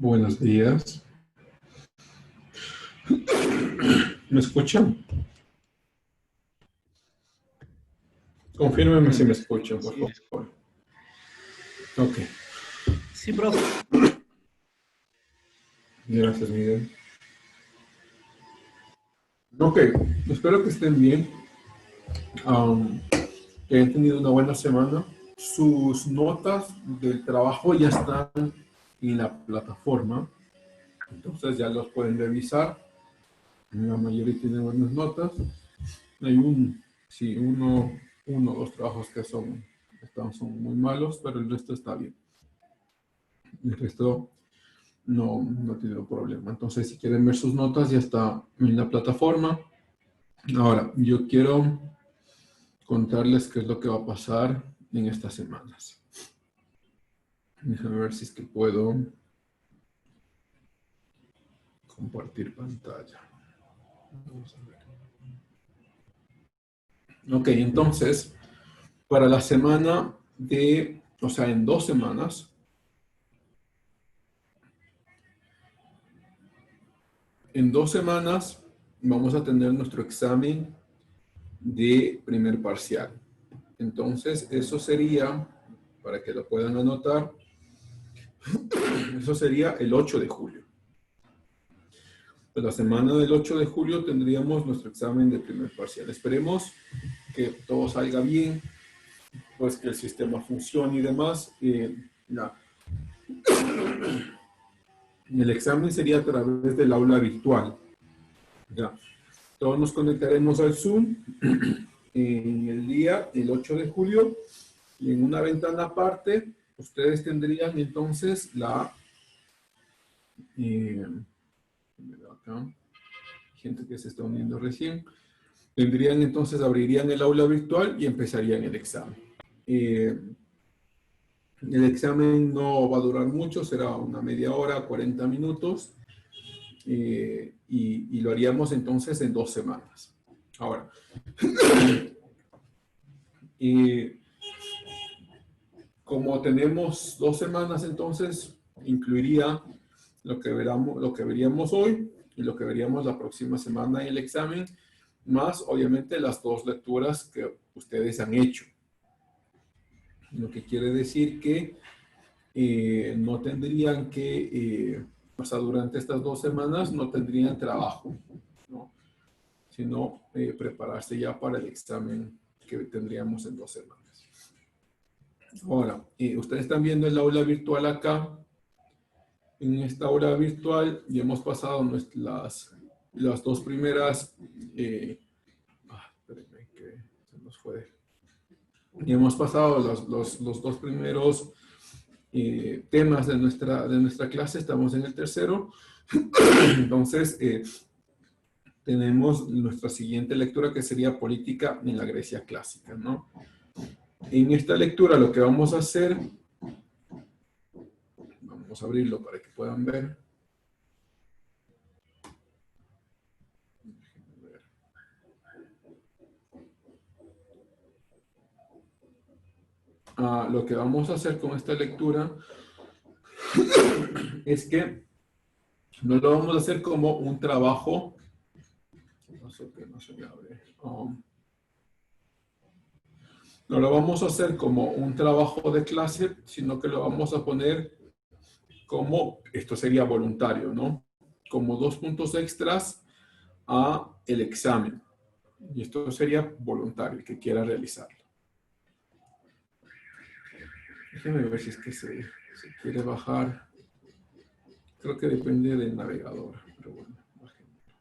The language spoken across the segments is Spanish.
Buenos días. ¿Me escuchan? Confírmeme si me escuchan, por Sí, favor. Ok. sí, profe. Gracias, Miguel. Ok. Espero que estén bien. Que hayan tenido una buena semana. Sus notas del trabajo ya están en la plataforma. Entonces ya los pueden revisar. La mayoría tiene buenas notas. Hay uno o dos trabajos que son muy malos, pero el resto está bien. El resto no tiene problema. Entonces, si quieren ver sus notas, ya está en la plataforma. Ahora, yo quiero contarles qué es lo que va a pasar en estas semanas. Déjame ver si es que puedo compartir pantalla. Vamos a ver. Ok, entonces, para la semana o sea, en 2 semanas, vamos a tener nuestro examen de primer parcial. Entonces, eso sería, para que lo puedan anotar, eso sería el 8 de julio. La semana del 8 de julio tendríamos nuestro examen de primer parcial. Esperemos que todo salga bien, pues que el sistema funcione y demás. El examen sería a través del aula virtual. Ya. Todos nos conectaremos al Zoom en el día, el 8 de julio, y en una ventana aparte, ustedes tendrían entonces acá, gente que se está uniendo recién, abrirían el aula virtual y empezarían el examen. El examen no va a durar mucho, será una media hora, 40 minutos, y lo haríamos entonces en 2 semanas. Ahora, como tenemos 2 semanas, entonces incluiría lo que veríamos hoy y lo que veríamos la próxima semana en el examen, más obviamente las 2 lecturas que ustedes han hecho. Lo que quiere decir que no tendrían que, o sea, durante estas 2 semanas no tendrían trabajo, ¿no? Sino prepararse ya para el examen que tendríamos en 2 semanas. Ahora, ustedes están viendo el aula virtual acá. En esta aula virtual ya hemos pasado las 2 primeras, espérenme que se nos fue. Ya hemos pasado los 2 primeros temas de nuestra clase, estamos en el tercero. Entonces, tenemos nuestra siguiente lectura que sería política en la Grecia clásica, ¿no? En esta lectura lo que vamos a hacer, vamos a abrirlo para que puedan ver. Lo que vamos a hacer con esta lectura es que no lo vamos a hacer como un trabajo. No sé qué no se me abre. No lo vamos a hacer como un trabajo de clase, sino que lo vamos a poner como, esto sería voluntario, ¿no? Como 2 puntos extras a el examen. Y esto sería voluntario, el que quiera realizarlo. Déjenme ver si es que se quiere bajar. Creo que depende del navegador, pero bueno, bajémoslo.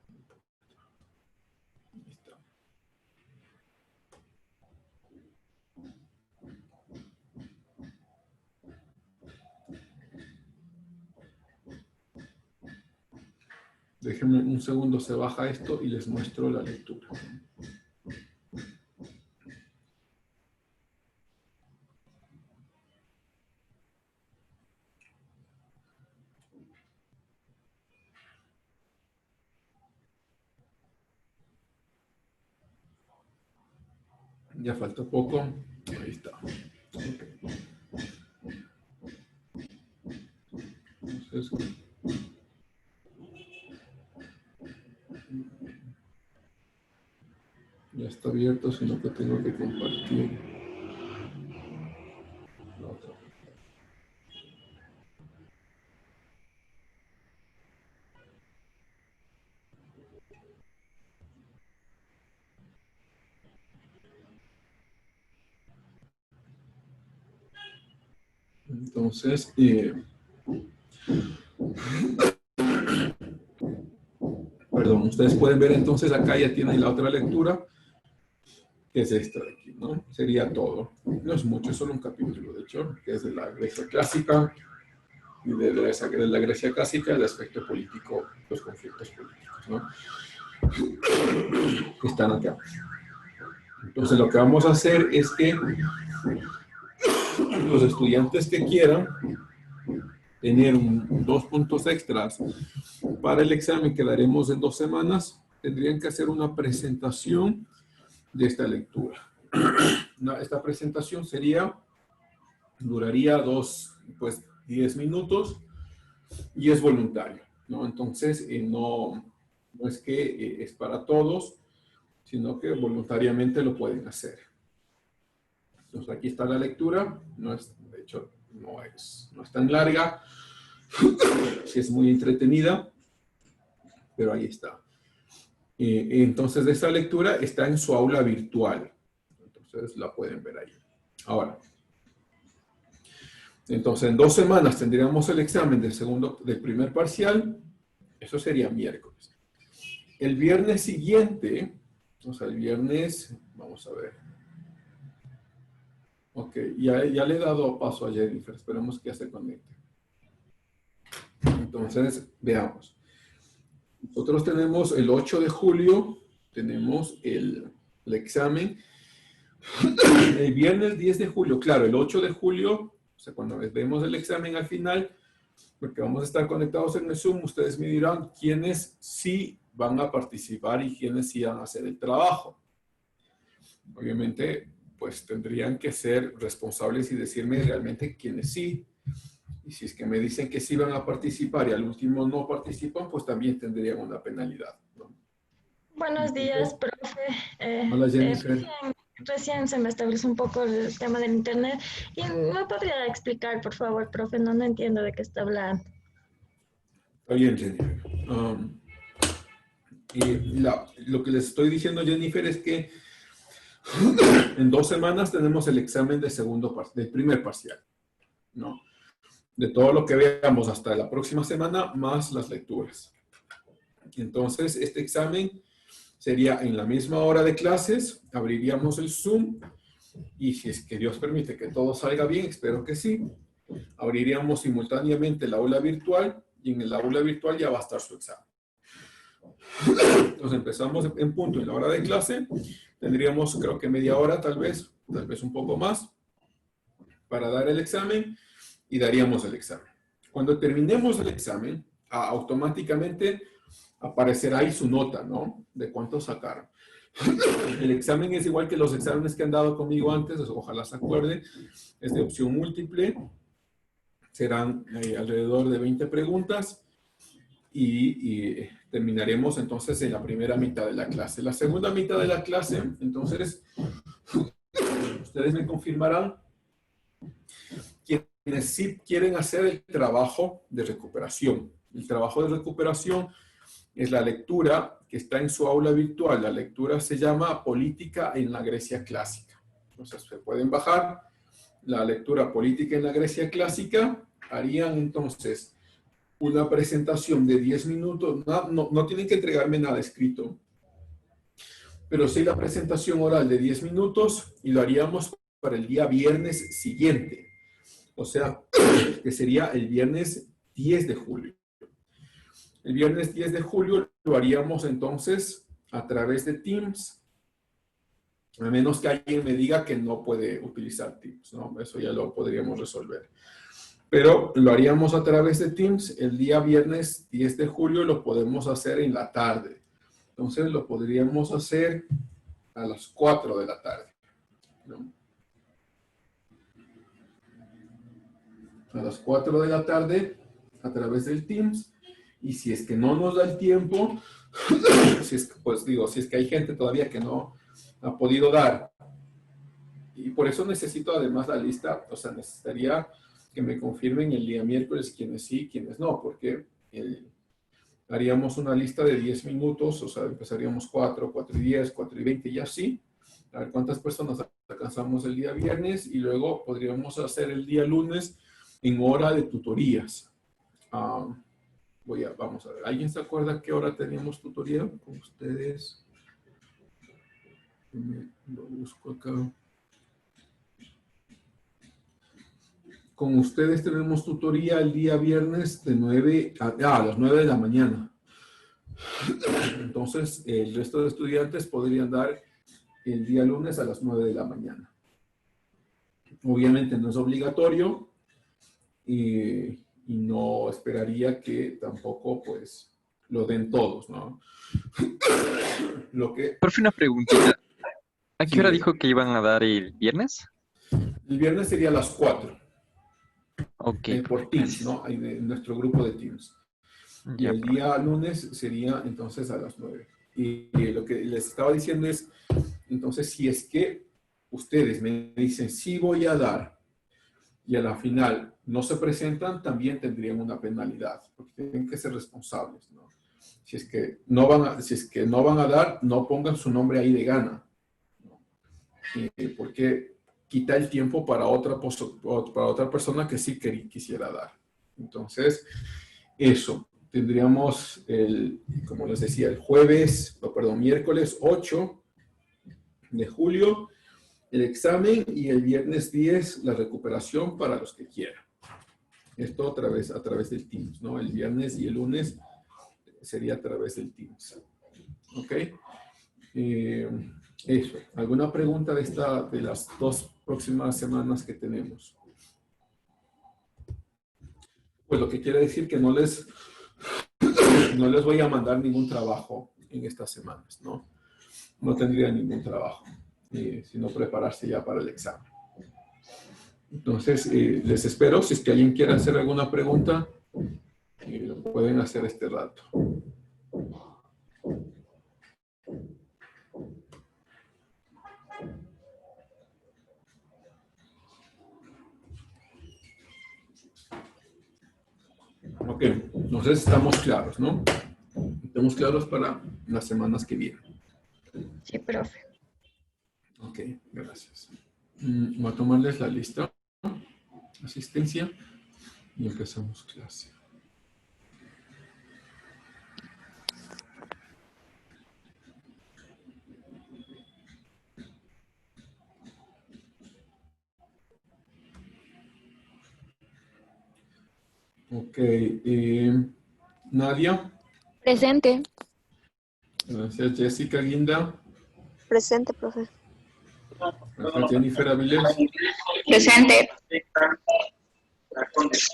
Ahí está. Déjenme un segundo, se baja esto y les muestro la lectura. Ya falta poco. Ahí está. Okay. Entonces, abierto, sino que tengo que compartir. Entonces, perdón, ustedes pueden ver entonces acá ya tienen la otra lectura, que es esta de aquí, ¿no? Sería todo. No es mucho, es solo un capítulo, de hecho, que es de la Grecia clásica, y de la Grecia clásica, el aspecto político, los conflictos políticos, ¿no? Que están acá. Entonces, lo que vamos a hacer es que los estudiantes que quieran tener 2 puntos extras para el examen que daremos en 2 semanas, tendrían que hacer una presentación de esta lectura. Esta presentación duraría 10 minutos y es voluntario, ¿no? Entonces, no es que es para todos, sino que voluntariamente lo pueden hacer. Entonces, aquí está la lectura. De hecho, no es tan larga. Sí es muy entretenida, pero ahí está. Entonces, esta lectura está en su aula virtual. Entonces, la pueden ver ahí. Ahora, entonces, en 2 semanas tendríamos el examen del primer parcial. Eso sería miércoles. El viernes siguiente, o sea, el viernes, vamos a ver. Ok, ya le he dado paso a Jennifer. Esperemos que ya se conecte. Entonces, veamos. Nosotros tenemos el 8 de julio, tenemos el examen. El viernes 10 de julio, claro, el 8 de julio, o sea, cuando vemos el examen al final, porque vamos a estar conectados en el Zoom, ustedes me dirán quiénes sí van a participar y quiénes sí van a hacer el trabajo. Obviamente, pues tendrían que ser responsables y decirme realmente quiénes sí. Y si es que me dicen que sí van a participar y al último no participan, pues también tendrían una penalidad, ¿no? Buenos días, profe. Hola, Jennifer. Recién se me estableció un poco el tema del internet. ¿Y me podría explicar, por favor, profe? No entiendo de qué está hablando. Está bien, Jennifer. Lo que les estoy diciendo, Jennifer, es que en 2 semanas tenemos el examen del primer parcial, ¿no? De todo lo que veamos hasta la próxima semana, más las lecturas. Entonces, este examen sería en la misma hora de clases, abriríamos el Zoom, y si es que Dios permite que todo salga bien, espero que sí, abriríamos simultáneamente el aula virtual, y en el aula virtual ya va a estar su examen. Entonces empezamos en punto en la hora de clase, tendríamos creo que media hora tal vez un poco más, para dar el examen, y daríamos el examen. Cuando terminemos el examen, automáticamente aparecerá ahí su nota, ¿no? De cuánto sacaron. El examen es igual que los exámenes que han dado conmigo antes, ojalá se acuerden, es de opción múltiple, serán alrededor de 20 preguntas y terminaremos entonces en la primera mitad de la clase. La segunda mitad de la clase, entonces, ustedes me confirmarán quienes sí quieren hacer el trabajo de recuperación. El trabajo de recuperación es la lectura que está en su aula virtual. La lectura se llama Política en la Grecia Clásica. Entonces, se pueden bajar la lectura Política en la Grecia Clásica. Harían entonces una presentación de 10 minutos. No tienen que entregarme nada escrito, pero sí la presentación oral de 10 minutos y lo haríamos para el día viernes siguiente. O sea, que sería el viernes 10 de julio. El viernes 10 de julio lo haríamos entonces a través de Teams, a menos que alguien me diga que no puede utilizar Teams, ¿no? Eso ya lo podríamos resolver. Pero lo haríamos a través de Teams. El día viernes 10 de julio lo podemos hacer en la tarde. Entonces lo podríamos hacer a las 4 de la tarde, ¿no? A las 4 de la tarde a través del Teams. Y si es que no nos da el tiempo, si es que hay gente todavía que no ha podido dar. Y por eso necesito además la lista, o sea, necesitaría que me confirmen el día miércoles quiénes sí, quiénes no, porque haríamos una lista de 10 minutos, o sea, empezaríamos 4, 4 y 10, 4 y 20 y así. A ver cuántas personas alcanzamos el día viernes y luego podríamos hacer el día lunes en hora de tutorías. Vamos a ver, ¿alguien se acuerda qué hora teníamos tutoría con ustedes? Lo busco acá. Con ustedes tenemos tutoría el día viernes de 9 a las 9 de la mañana. Entonces, el resto de estudiantes podrían dar el día lunes a las 9 de la mañana. Obviamente no es obligatorio y no esperaría que tampoco, pues, lo den todos, ¿no? Profe, una preguntita. ¿A qué hora Sí, dijo que iban a dar el viernes? el viernes sería a las 4, Ok, por profe, Teams, gracias. ¿no? En nuestro grupo de Teams. Y Ya, el profe. día lunes sería entonces a las 9. Y lo que les estaba diciendo es, entonces, si es que ustedes me dicen, sí voy a dar, y a la final no se presentan, también tendrían una penalidad, porque tienen que ser responsables, ¿no? Si es que no van a dar, no pongan su nombre ahí de gana, ¿no? Porque quita el tiempo para otra persona que sí quisiera dar. Entonces, eso. Tendríamos, como les decía, miércoles 8 de julio, el examen y el viernes 10 la recuperación para los que quieran. Esto a través del Teams, ¿no? El viernes y el lunes sería a través del Teams. ¿Ok? Eso. ¿Alguna pregunta de las 2 próximas semanas que tenemos? Pues lo que quiere decir que no les voy a mandar ningún trabajo en estas semanas, ¿no? No tendría ningún trabajo, sino prepararse ya para el examen. Entonces, les espero. Si es que alguien quiere hacer alguna pregunta, lo pueden hacer este rato. Ok, entonces estamos claros, ¿no? Estamos claros para las semanas que vienen. Sí, profe. Ok, gracias. Voy a tomarles la lista, asistencia, y empezamos clase. Ok, Nadia. Presente. Gracias, Jessica Guinda. Presente, profe. Gracias, Jennifer Avilés. Presente.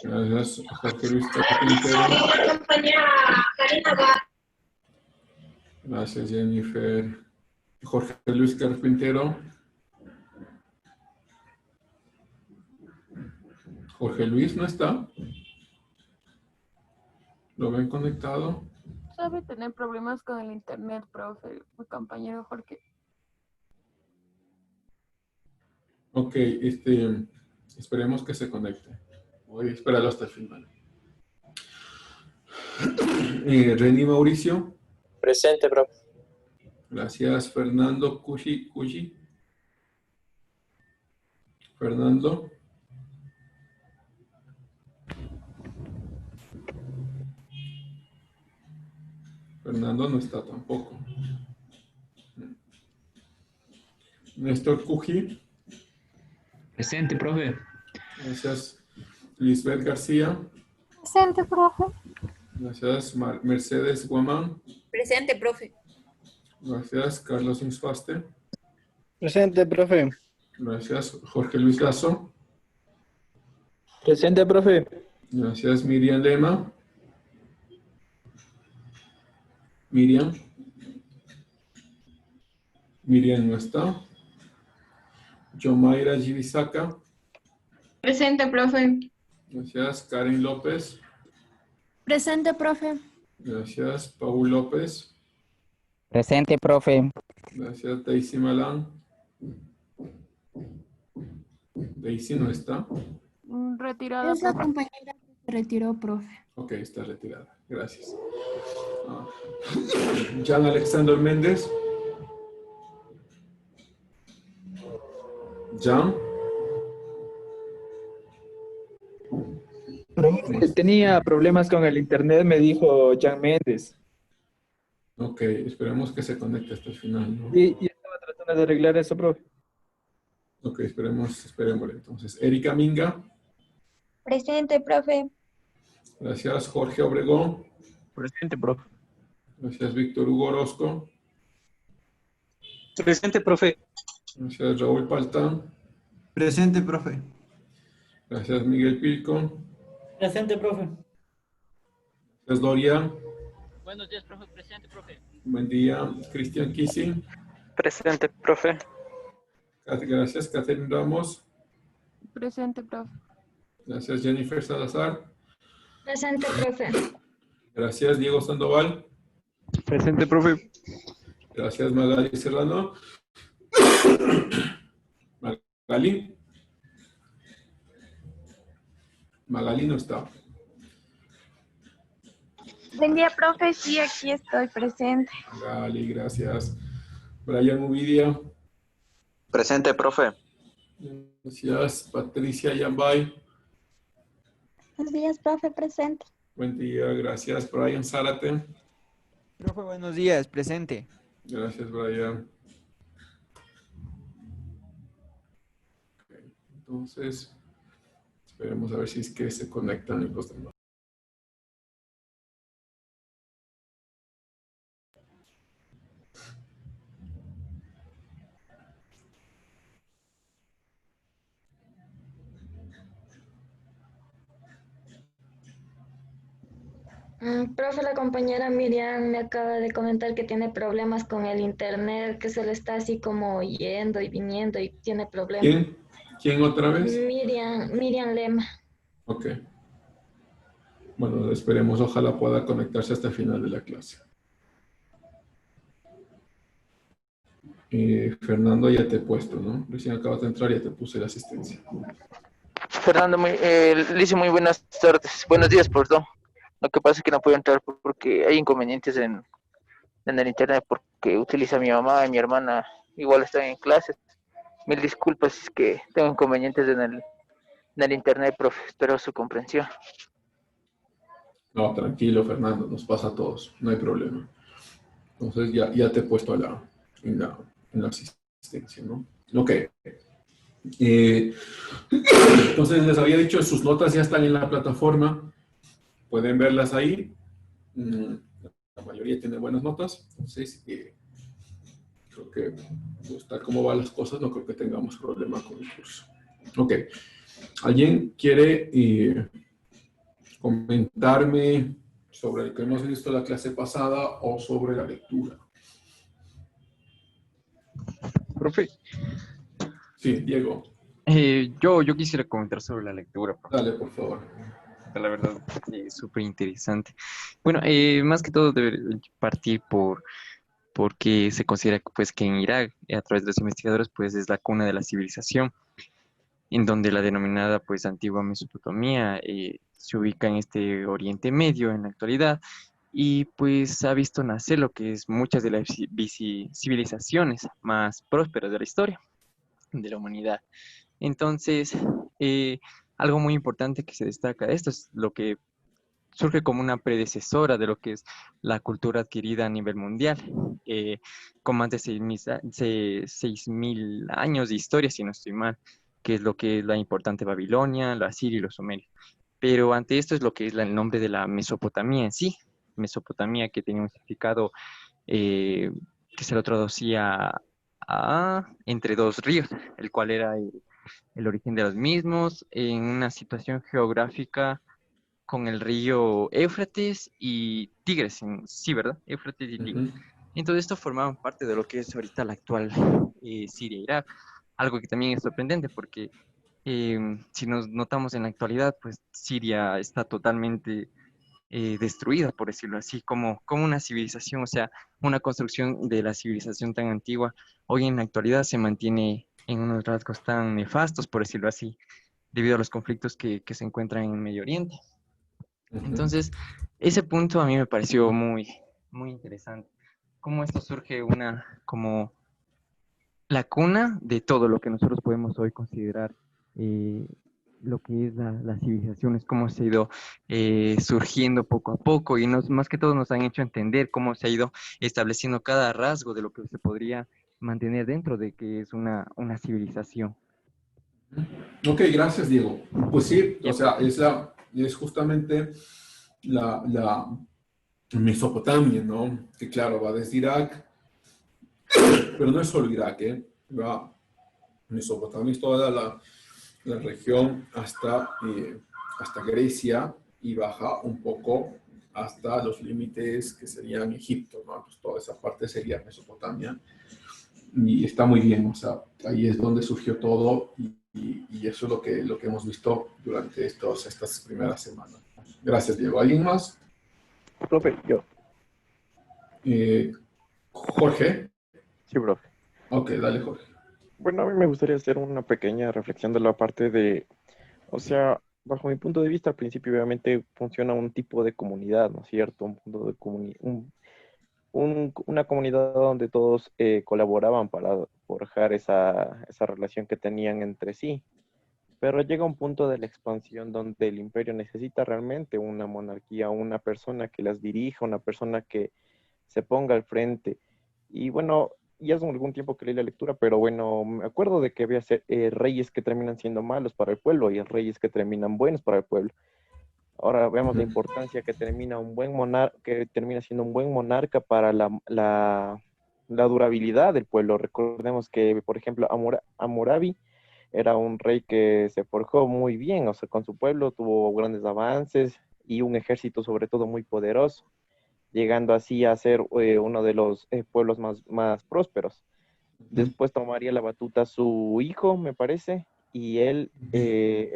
Gracias, Jorge Luis Carpintero. Gracias, Jennifer. Jorge Luis Carpintero. Jorge Luis no está. ¿Lo ven conectado? Sabe tener problemas con el internet, profe, mi compañero Jorge. Ok, esperemos que se conecte. Voy a esperarlo hasta el final. Reni Mauricio. Presente, profe. Gracias, Fernando Cushi. Fernando. Fernando no está tampoco. Néstor Cuji. Presente, profe. Gracias, Lisbeth García. Presente, profe. Gracias, Mercedes Guamán. Presente, profe. Gracias, Carlos Insfaste. Presente, profe. Gracias, Jorge Luis Lazo. Presente, profe. Gracias, Miriam Lema. Miriam. Miriam no está. Yomaira Gibisaca. Presente, profe. Gracias, Karen López. Presente, profe. Gracias, Paul López. Presente, profe. Gracias, Daisy Malán. Daisy no está. Retirada, Esa profe. compañera que se retiró, profe. Ok, está retirada. Gracias. Ah, Jan Alexander Méndez. Jan. Tenía problemas con el internet, me dijo Jan Méndez. Ok, esperemos que se conecte hasta el final, ¿no? Y estaba tratando de arreglar eso, profe. Ok, esperemos entonces. Erika Minga. Presente, profe. Gracias, Jorge Obregón. Presente, profe. Gracias, Víctor Hugo Orozco. Presente, profe. Gracias, Raúl Paltán. Presente, profe. Gracias, Miguel Pilco. Presente, profe. Gracias, Doria. Buenos días, profe. Presente, profe. Buen día, Cristian Kissing. Presente, profe. Gracias, Catherine Ramos. Presente, profe. Gracias, Jennifer Salazar. Presente, profe. Gracias, Diego Sandoval. Presente, profe. Gracias, Magali Serrano. Magali. Magali no está. Buen día, profe. Sí, aquí estoy presente. Magali, gracias. Brian Uvidia. Presente, profe. Gracias, Patricia Yambay. Buenos días, profe. Presente. Buen día, gracias, Brian Zárate. Profe, buenos días, presente. Gracias, Brian. Ok, entonces, esperemos a ver si es que se conectan los demás. Profe, la compañera Miriam me acaba de comentar que tiene problemas con el internet, que se le está así como yendo y viniendo y tiene problemas. ¿Quién? ¿Quién otra vez? Miriam Lema. Ok. Bueno, esperemos, ojalá pueda conectarse hasta el final de la clase. Fernando, ya te he puesto, ¿no? Recién acabas de entrar y ya te puse la asistencia. Fernando, le hice muy buenas tardes. Buenos días, perdón. Lo que pasa es que no puedo entrar porque hay inconvenientes en el internet porque utiliza mi mamá y mi hermana igual están en clases. Mil disculpas, es que tengo inconvenientes en el internet, profe. Espero su comprensión. No, tranquilo, Fernando, nos pasa a todos, no hay problema. Entonces ya te he puesto en la asistencia, ¿no? Ok. Entonces les había dicho, sus notas ya están en la plataforma, pueden verlas ahí. La mayoría tiene buenas notas, entonces creo que pues, tal como van las cosas, no creo que tengamos problema con el curso. Ok. ¿Alguien quiere comentarme sobre el que hemos visto la clase pasada o sobre la lectura? Profe, Sí, Diego. yo quisiera comentar sobre la lectura, profe. Dale, por favor. La verdad, súper interesante. Bueno, más que todo debe partir porque se considera pues, que en Irak, a través de los investigadores, pues es la cuna de la civilización, en donde la denominada pues antigua Mesopotamia se ubica en este Oriente Medio en la actualidad y pues ha visto nacer lo que es muchas de las civilizaciones más prósperas de la historia de la humanidad. Entonces, algo muy importante que se destaca de esto es lo que surge como una predecesora de lo que es la cultura adquirida a nivel mundial, con más de 6.000 años de historia, si no estoy mal, que es lo que es la importante Babilonia, la Asiria y los sumerios. Pero ante esto es lo que es el nombre de la Mesopotamia en sí, Mesopotamia que tenía un significado que se lo traducía a entre dos ríos, el cual era el origen de los mismos, en una situación geográfica con el río Éufrates y Tigres, sí, ¿verdad? Éufrates y Tigres. Entonces esto formaban parte de lo que es ahorita la actual Siria e Irak. Algo que también es sorprendente porque si nos notamos en la actualidad, pues Siria está totalmente destruida, por decirlo así, como una civilización, o sea, una construcción de la civilización tan antigua, hoy en la actualidad se mantiene en unos rasgos tan nefastos, por decirlo así, debido a los conflictos que se encuentran en Medio Oriente. Entonces, ese punto a mí me pareció muy interesante. Cómo esto surge como la cuna de todo lo que nosotros podemos hoy considerar lo que es la civilización, es cómo se ha ido surgiendo poco a poco y más que todo nos han hecho entender cómo se ha ido estableciendo cada rasgo de lo que se podría mantener dentro de que es una civilización. Ok, gracias, Diego. Pues sí, o sea, es justamente la Mesopotamia, ¿no? Que claro, va desde Irak, pero no es solo Irak, ¿eh? Va, Mesopotamia es toda la región hasta Grecia y baja un poco hasta los límites que serían Egipto, ¿no? Pues toda esa parte sería Mesopotamia. Y está muy bien, o sea, ahí es donde surgió todo y eso es lo que hemos visto durante estas primeras semanas. Gracias, Diego. ¿Alguien más? Profe, yo. Jorge. Sí, profe. Ok, dale, Jorge. Bueno, a mí me gustaría hacer una pequeña reflexión de la parte de, o sea, bajo mi punto de vista, al principio obviamente funciona un tipo de comunidad, ¿no es cierto? Un punto de una comunidad donde todos colaboraban para forjar esa relación que tenían entre sí. Pero llega un punto de la expansión donde el imperio necesita realmente una monarquía, una persona que las dirija, una persona que se ponga al frente. Y bueno, ya hace algún tiempo que leí la lectura, pero bueno, me acuerdo de que había reyes que terminan siendo malos para el pueblo y reyes que terminan buenos para el pueblo. Ahora vemos la importancia que que termina siendo un buen monarca para la durabilidad del pueblo. Recordemos que, por ejemplo, Hammurabi era un rey que se forjó muy bien, o sea, con su pueblo tuvo grandes avances y un ejército sobre todo muy poderoso, llegando así a ser uno de los pueblos más prósperos. Después tomaría la batuta su hijo, me parece, y él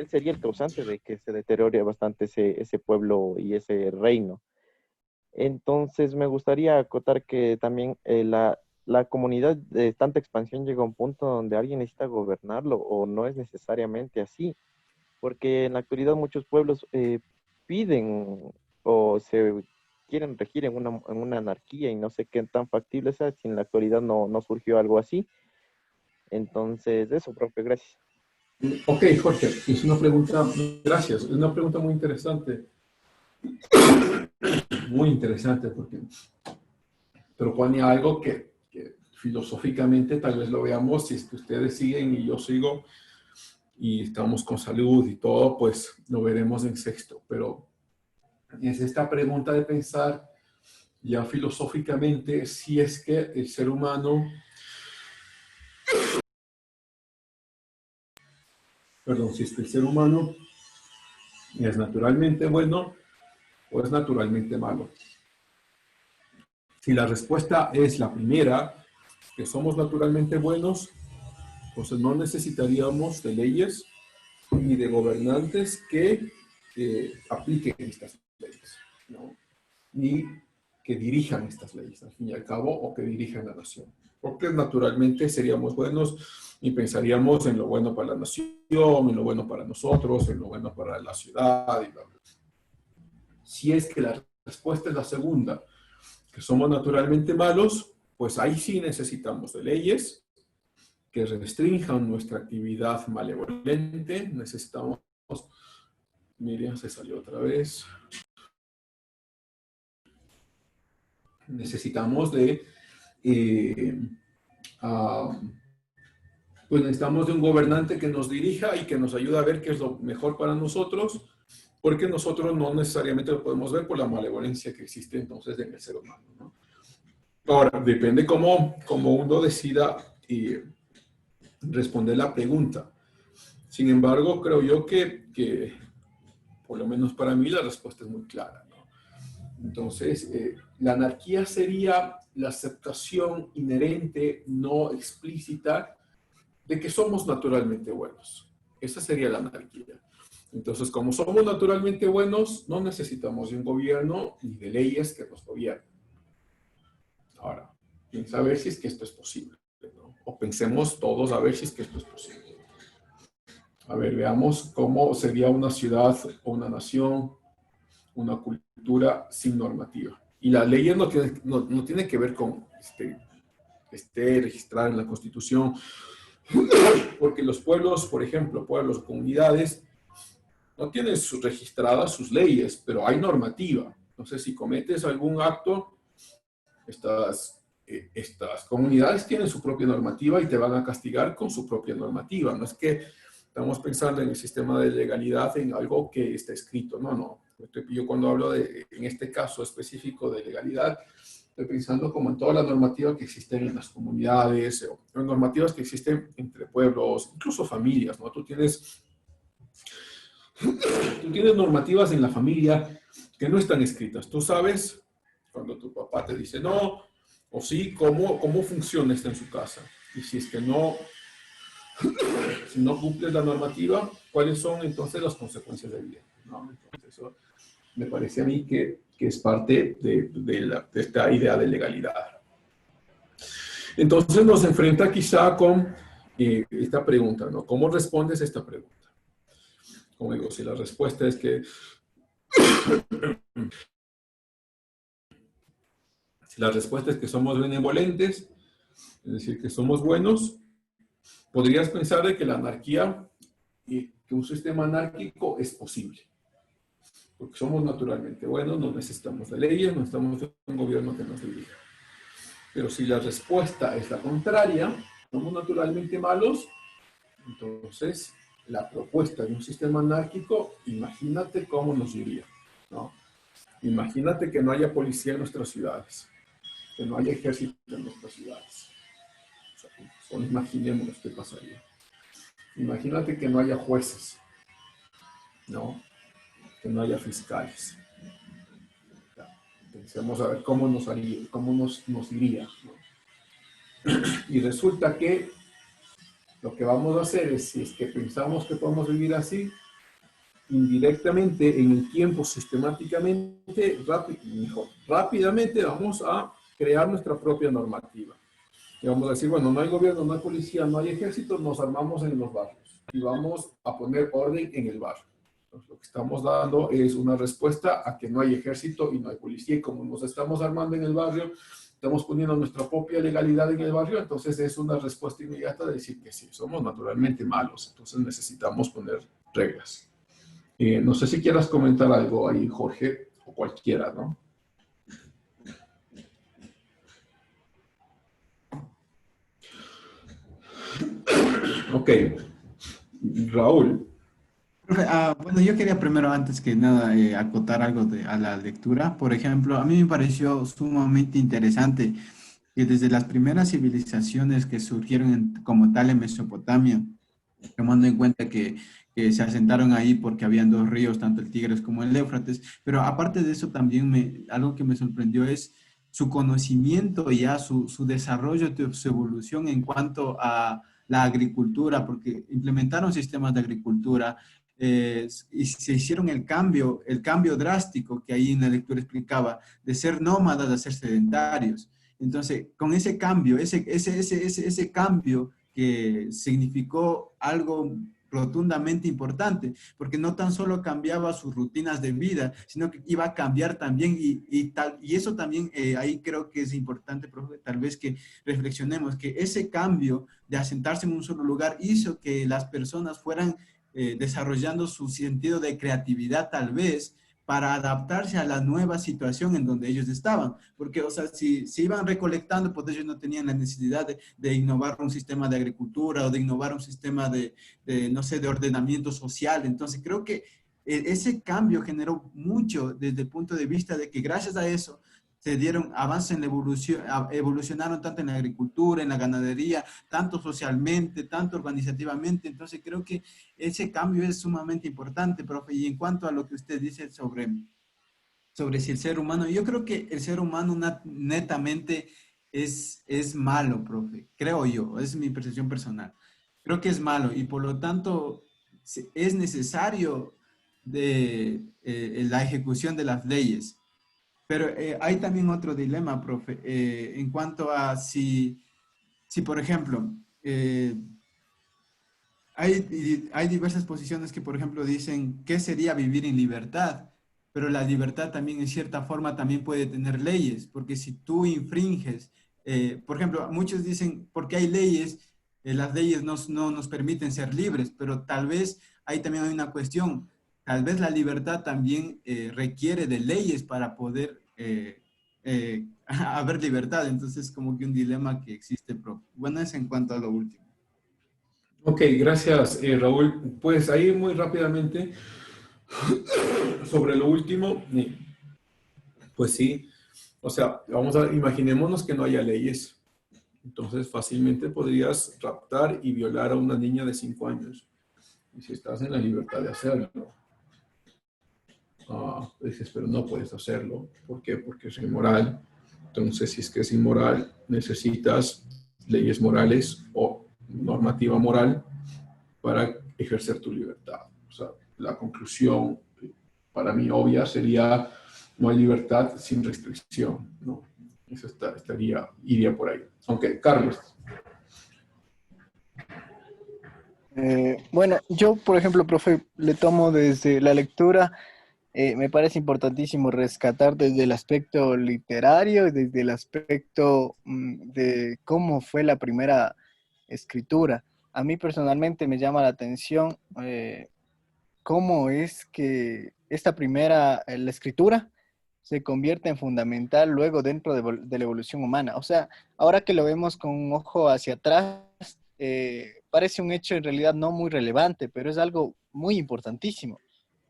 sería el causante de que se deteriore bastante ese pueblo y ese reino. Entonces me gustaría acotar que también la comunidad de tanta expansión llega a un punto donde alguien necesita gobernarlo o no es necesariamente así, porque en la actualidad muchos pueblos piden o se quieren regir en una anarquía y no sé qué tan factible sea si en la actualidad no surgió algo así. Entonces, eso, profe, gracias. Ok, Jorge, es una pregunta, gracias, es una pregunta muy interesante. Muy interesante porque propone algo que filosóficamente tal vez lo veamos, si es que ustedes siguen y yo sigo y estamos con salud y todo, pues lo veremos en sexto. Pero es esta pregunta de pensar ya filosóficamente si es que el ser humano, si es que el ser humano es naturalmente bueno o es naturalmente malo. Si la respuesta es la primera, que somos naturalmente buenos, entonces no necesitaríamos de leyes ni de gobernantes que apliquen estas leyes, ¿no? Ni que dirijan estas leyes, al fin y al cabo, o que dirijan la nación. Porque naturalmente seríamos buenos y pensaríamos en lo bueno para la nación, en lo bueno para nosotros, en lo bueno para la ciudad y bla, bla. Si es que la respuesta es la segunda, que somos naturalmente malos, pues ahí sí necesitamos de leyes que restrinjan nuestra actividad malevolente. Necesitamos, Miriam se salió otra vez. Necesitamos pues necesitamos de un gobernante que nos dirija y que nos ayude a ver qué es lo mejor para nosotros, porque nosotros no necesariamente lo podemos ver por la malevolencia que existe entonces en el ser humano, ¿no? Ahora, depende cómo uno decida responder la pregunta. Sin embargo, creo yo que por lo menos para mí, la respuesta es muy clara, ¿no? Entonces, la anarquía sería la aceptación inherente, no explícita, de que somos naturalmente buenos. Esa sería la anarquía. Entonces, como somos naturalmente buenos, no necesitamos de un gobierno ni de leyes que nos gobiernen. Ahora, piensa a ver si es que esto es posible, ¿no? O pensemos todos a ver si es que esto es posible. A ver, veamos cómo sería una ciudad o una nación, una cultura sin normativa. Y las leyes no tienen que ver con esté registrada en la Constitución, porque los pueblos, por ejemplo, pueblos o comunidades, no tienen registradas sus leyes, pero hay normativa. Entonces, si cometes algún acto, estas comunidades tienen su propia normativa y te van a castigar con su propia normativa. No es que estamos pensando en el sistema de legalidad en algo que está escrito. No, no. Yo cuando hablo en este caso específico de legalidad, estoy pensando como en toda la normativa que existen en las comunidades, o en normativas que existen entre pueblos, incluso familias, ¿no? Tú tienes normativas en la familia que no están escritas. Tú sabes, cuando tu papá te dice no, o sí, cómo funciona esto en su casa. Y si es que si no cumples la normativa, ¿cuáles son entonces las consecuencias de vida? ¿No? Entonces, eso me parece a mí que es parte de esta idea de legalidad. Entonces nos enfrenta quizá con esta pregunta, ¿no? ¿Cómo respondes a esta pregunta? Como digo, si la respuesta es que somos benevolentes, es decir, que somos buenos, podrías pensar de que la anarquía, que un sistema anárquico es posible. Porque somos naturalmente buenos, no necesitamos de leyes, no necesitamos de un gobierno que nos dirija. Pero si la respuesta es la contraria, somos naturalmente malos, entonces la propuesta de un sistema anárquico, imagínate cómo nos iría, ¿no? Imagínate que no haya policía en nuestras ciudades, que no haya ejército en nuestras ciudades. O sea, solo imaginémonos qué pasaría. Imagínate que no haya jueces, ¿no? Que no haya fiscales. Pensemos a ver cómo nos iría, ¿no? Y resulta que lo que vamos a hacer es, si es que pensamos que podemos vivir así, indirectamente, en el tiempo, sistemáticamente, rápidamente vamos a crear nuestra propia normativa. Y vamos a decir, bueno, no hay gobierno, no hay policía, no hay ejército, nos armamos en los barrios y vamos a poner orden en el barrio. Entonces, lo que estamos dando es una respuesta a que no hay ejército y no hay policía, y como nos estamos armando en el barrio, estamos poniendo nuestra propia legalidad en el barrio, entonces es una respuesta inmediata de decir que sí, somos naturalmente malos, entonces necesitamos poner reglas. No sé si quieras comentar algo ahí, Jorge, o cualquiera, ¿no? Ok. Raúl. Profe, bueno, yo quería primero, antes que nada, acotar algo a la lectura. Por ejemplo, a mí me pareció sumamente interesante que desde las primeras civilizaciones que surgieron como tal en Mesopotamia, tomando en cuenta que se asentaron ahí porque habían dos ríos, tanto el Tigris como el Éufrates, pero aparte de eso también algo que me sorprendió es su conocimiento ya, su desarrollo, su evolución en cuanto a la agricultura, porque implementaron sistemas de agricultura, y se hicieron el cambio drástico que ahí en la lectura explicaba, de ser nómadas a ser sedentarios. Entonces, con ese cambio, ese cambio que significó algo rotundamente importante, porque no tan solo cambiaba sus rutinas de vida, sino que iba a cambiar también, y eso también ahí creo que es importante, profe, tal vez que reflexionemos, que ese cambio de asentarse en un solo lugar hizo que las personas fueran desarrollando su sentido de creatividad tal vez, para adaptarse a la nueva situación en donde ellos estaban. Porque, o sea, si iban recolectando, pues ellos no tenían la necesidad de innovar un sistema de agricultura o de innovar un sistema no sé, de ordenamiento social. Entonces, creo que ese cambio generó mucho desde el punto de vista de que gracias a eso se dieron avances en la evolución, evolucionaron tanto en la agricultura, en la ganadería, tanto socialmente, tanto organizativamente. Entonces creo que ese cambio es sumamente importante, profe. Y en cuanto a lo que usted dice sobre si el ser humano, yo creo que el ser humano netamente es malo, profe. Creo yo, es mi percepción personal. Creo que es malo y por lo tanto es necesario de la ejecución de las leyes. Pero hay también otro dilema, profe, en cuanto a si por ejemplo, hay diversas posiciones que, por ejemplo, dicen qué sería vivir en libertad, pero la libertad también en cierta forma también puede tener leyes, porque si tú infringes, por ejemplo, muchos dicen, porque hay leyes, las leyes no nos permiten ser libres, pero tal vez ahí también hay una cuestión, tal vez la libertad también requiere de leyes para poder haber libertad, entonces como que un dilema que existe, profe. Bueno, es en cuanto a lo último. Ok, gracias, Raúl. Pues ahí muy rápidamente, sobre lo último, pues sí, o sea, imaginémonos que no haya leyes. Entonces fácilmente podrías raptar y violar a una niña de 5 años. Y si estás en la libertad de hacerlo, dices, pero no puedes hacerlo. ¿Por qué? Porque es inmoral. Entonces, si es que es inmoral, necesitas leyes morales o normativa moral para ejercer tu libertad. O sea, la conclusión para mí obvia sería no hay libertad sin restricción, ¿no? Eso iría por ahí. Ok, Carlos. Bueno, yo, por ejemplo, profe, le tomo desde la lectura, me parece importantísimo rescatar desde el aspecto literario y desde el aspecto de cómo fue la primera escritura. A mí personalmente me llama la atención cómo es que esta primera, la escritura, se convierte en fundamental luego dentro de la evolución humana. O sea, ahora que lo vemos con un ojo hacia atrás, parece un hecho en realidad no muy relevante, pero es algo muy importantísimo,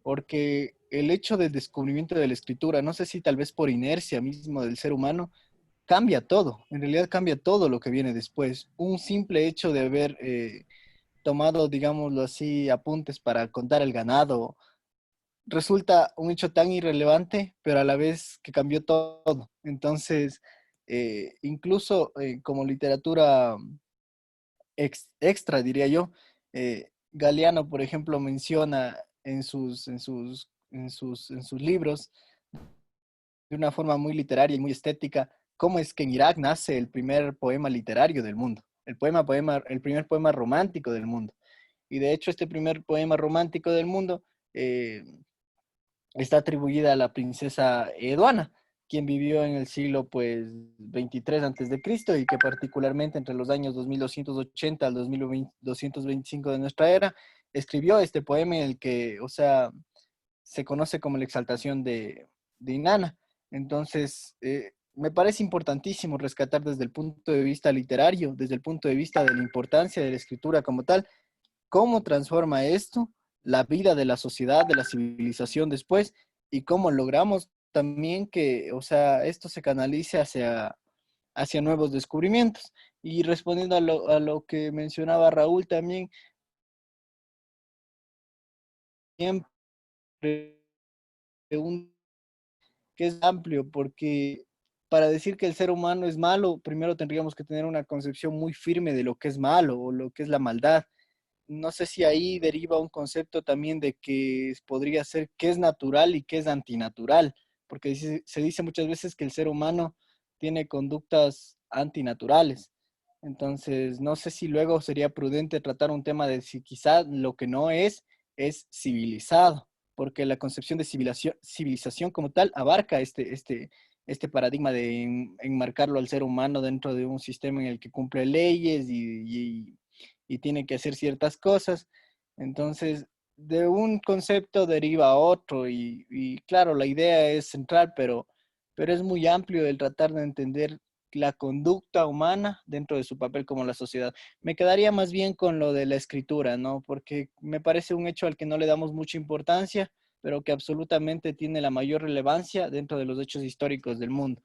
porque el hecho del descubrimiento de la escritura, no sé si tal vez por inercia mismo del ser humano, cambia todo, en realidad cambia todo lo que viene después. Un simple hecho de haber tomado, digámoslo así, apuntes para contar el ganado, resulta un hecho tan irrelevante, pero a la vez que cambió todo. Entonces, incluso como literatura extra, diría yo, Galeano, por ejemplo, menciona en sus libros, de una forma muy literaria y muy estética, cómo es que en Irak nace el primer poema literario del mundo, el primer poema romántico del mundo. Y de hecho, este primer poema romántico del mundo está atribuida a la princesa Eduana, quien vivió en el siglo pues 23 antes de Cristo y que particularmente entre los años 2280 al 2225 de nuestra era escribió este poema en el que, o sea, se conoce como la exaltación de Inanna. Entonces, me parece importantísimo rescatar desde el punto de vista literario, desde el punto de vista de la importancia de la escritura como tal, cómo transforma esto la vida de la sociedad, de la civilización después, y cómo logramos también que, o sea, esto se canalice hacia nuevos descubrimientos. Y respondiendo a lo que mencionaba Raúl también, siempre que es amplio, porque para decir que el ser humano es malo, primero tendríamos que tener una concepción muy firme de lo que es malo o lo que es la maldad. No sé si ahí deriva un concepto también de que podría ser qué es natural y qué es antinatural, porque se dice muchas veces que el ser humano tiene conductas antinaturales. Entonces, no sé si luego sería prudente tratar un tema de si quizá lo que no es civilizado, porque la concepción de civilización como tal abarca este paradigma de enmarcarlo al ser humano dentro de un sistema en el que cumple leyes y tiene que hacer ciertas cosas. Entonces, de un concepto deriva a otro y claro, la idea es central, pero es muy amplio el tratar de entender la conducta humana dentro de su papel como la sociedad. Me quedaría más bien con lo de la escritura, ¿no? Porque me parece un hecho al que no le damos mucha importancia, pero que absolutamente tiene la mayor relevancia dentro de los hechos históricos del mundo.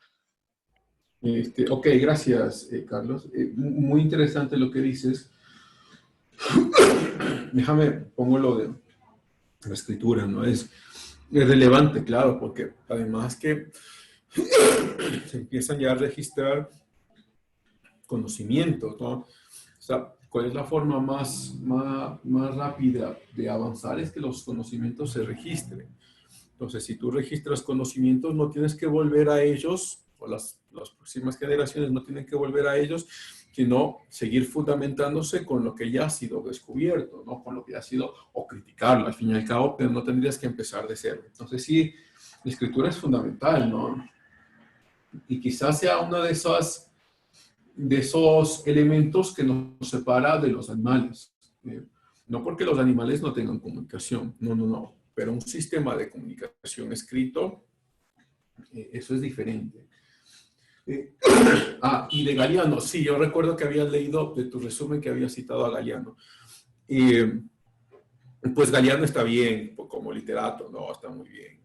Ok, gracias, Carlos. Muy interesante lo que dices. Déjame, pongo lo de la escritura, ¿no? Es relevante, claro, porque además que se empiezan ya a registrar conocimientos, ¿no? O sea, ¿cuál es la forma más rápida de avanzar? Es que los conocimientos se registren. Entonces, si tú registras conocimientos, no tienes que volver a ellos, o las próximas generaciones no tienen que volver a ellos, sino seguir fundamentándose con lo que ya ha sido descubierto, ¿no? Con lo que ya ha sido, o criticarlo, al fin y al cabo, pero no tendrías que empezar de cero. Entonces, sí, la escritura es fundamental, ¿no? Y quizás sea uno de esos elementos que nos separa de los animales. No porque los animales no tengan comunicación, no. Pero un sistema de comunicación escrito, eso es diferente. Y de Galeano, sí, yo recuerdo que había leído de tu resumen que había citado a Galeano. Pues Galeano está bien como literato, ¿no? Está muy bien.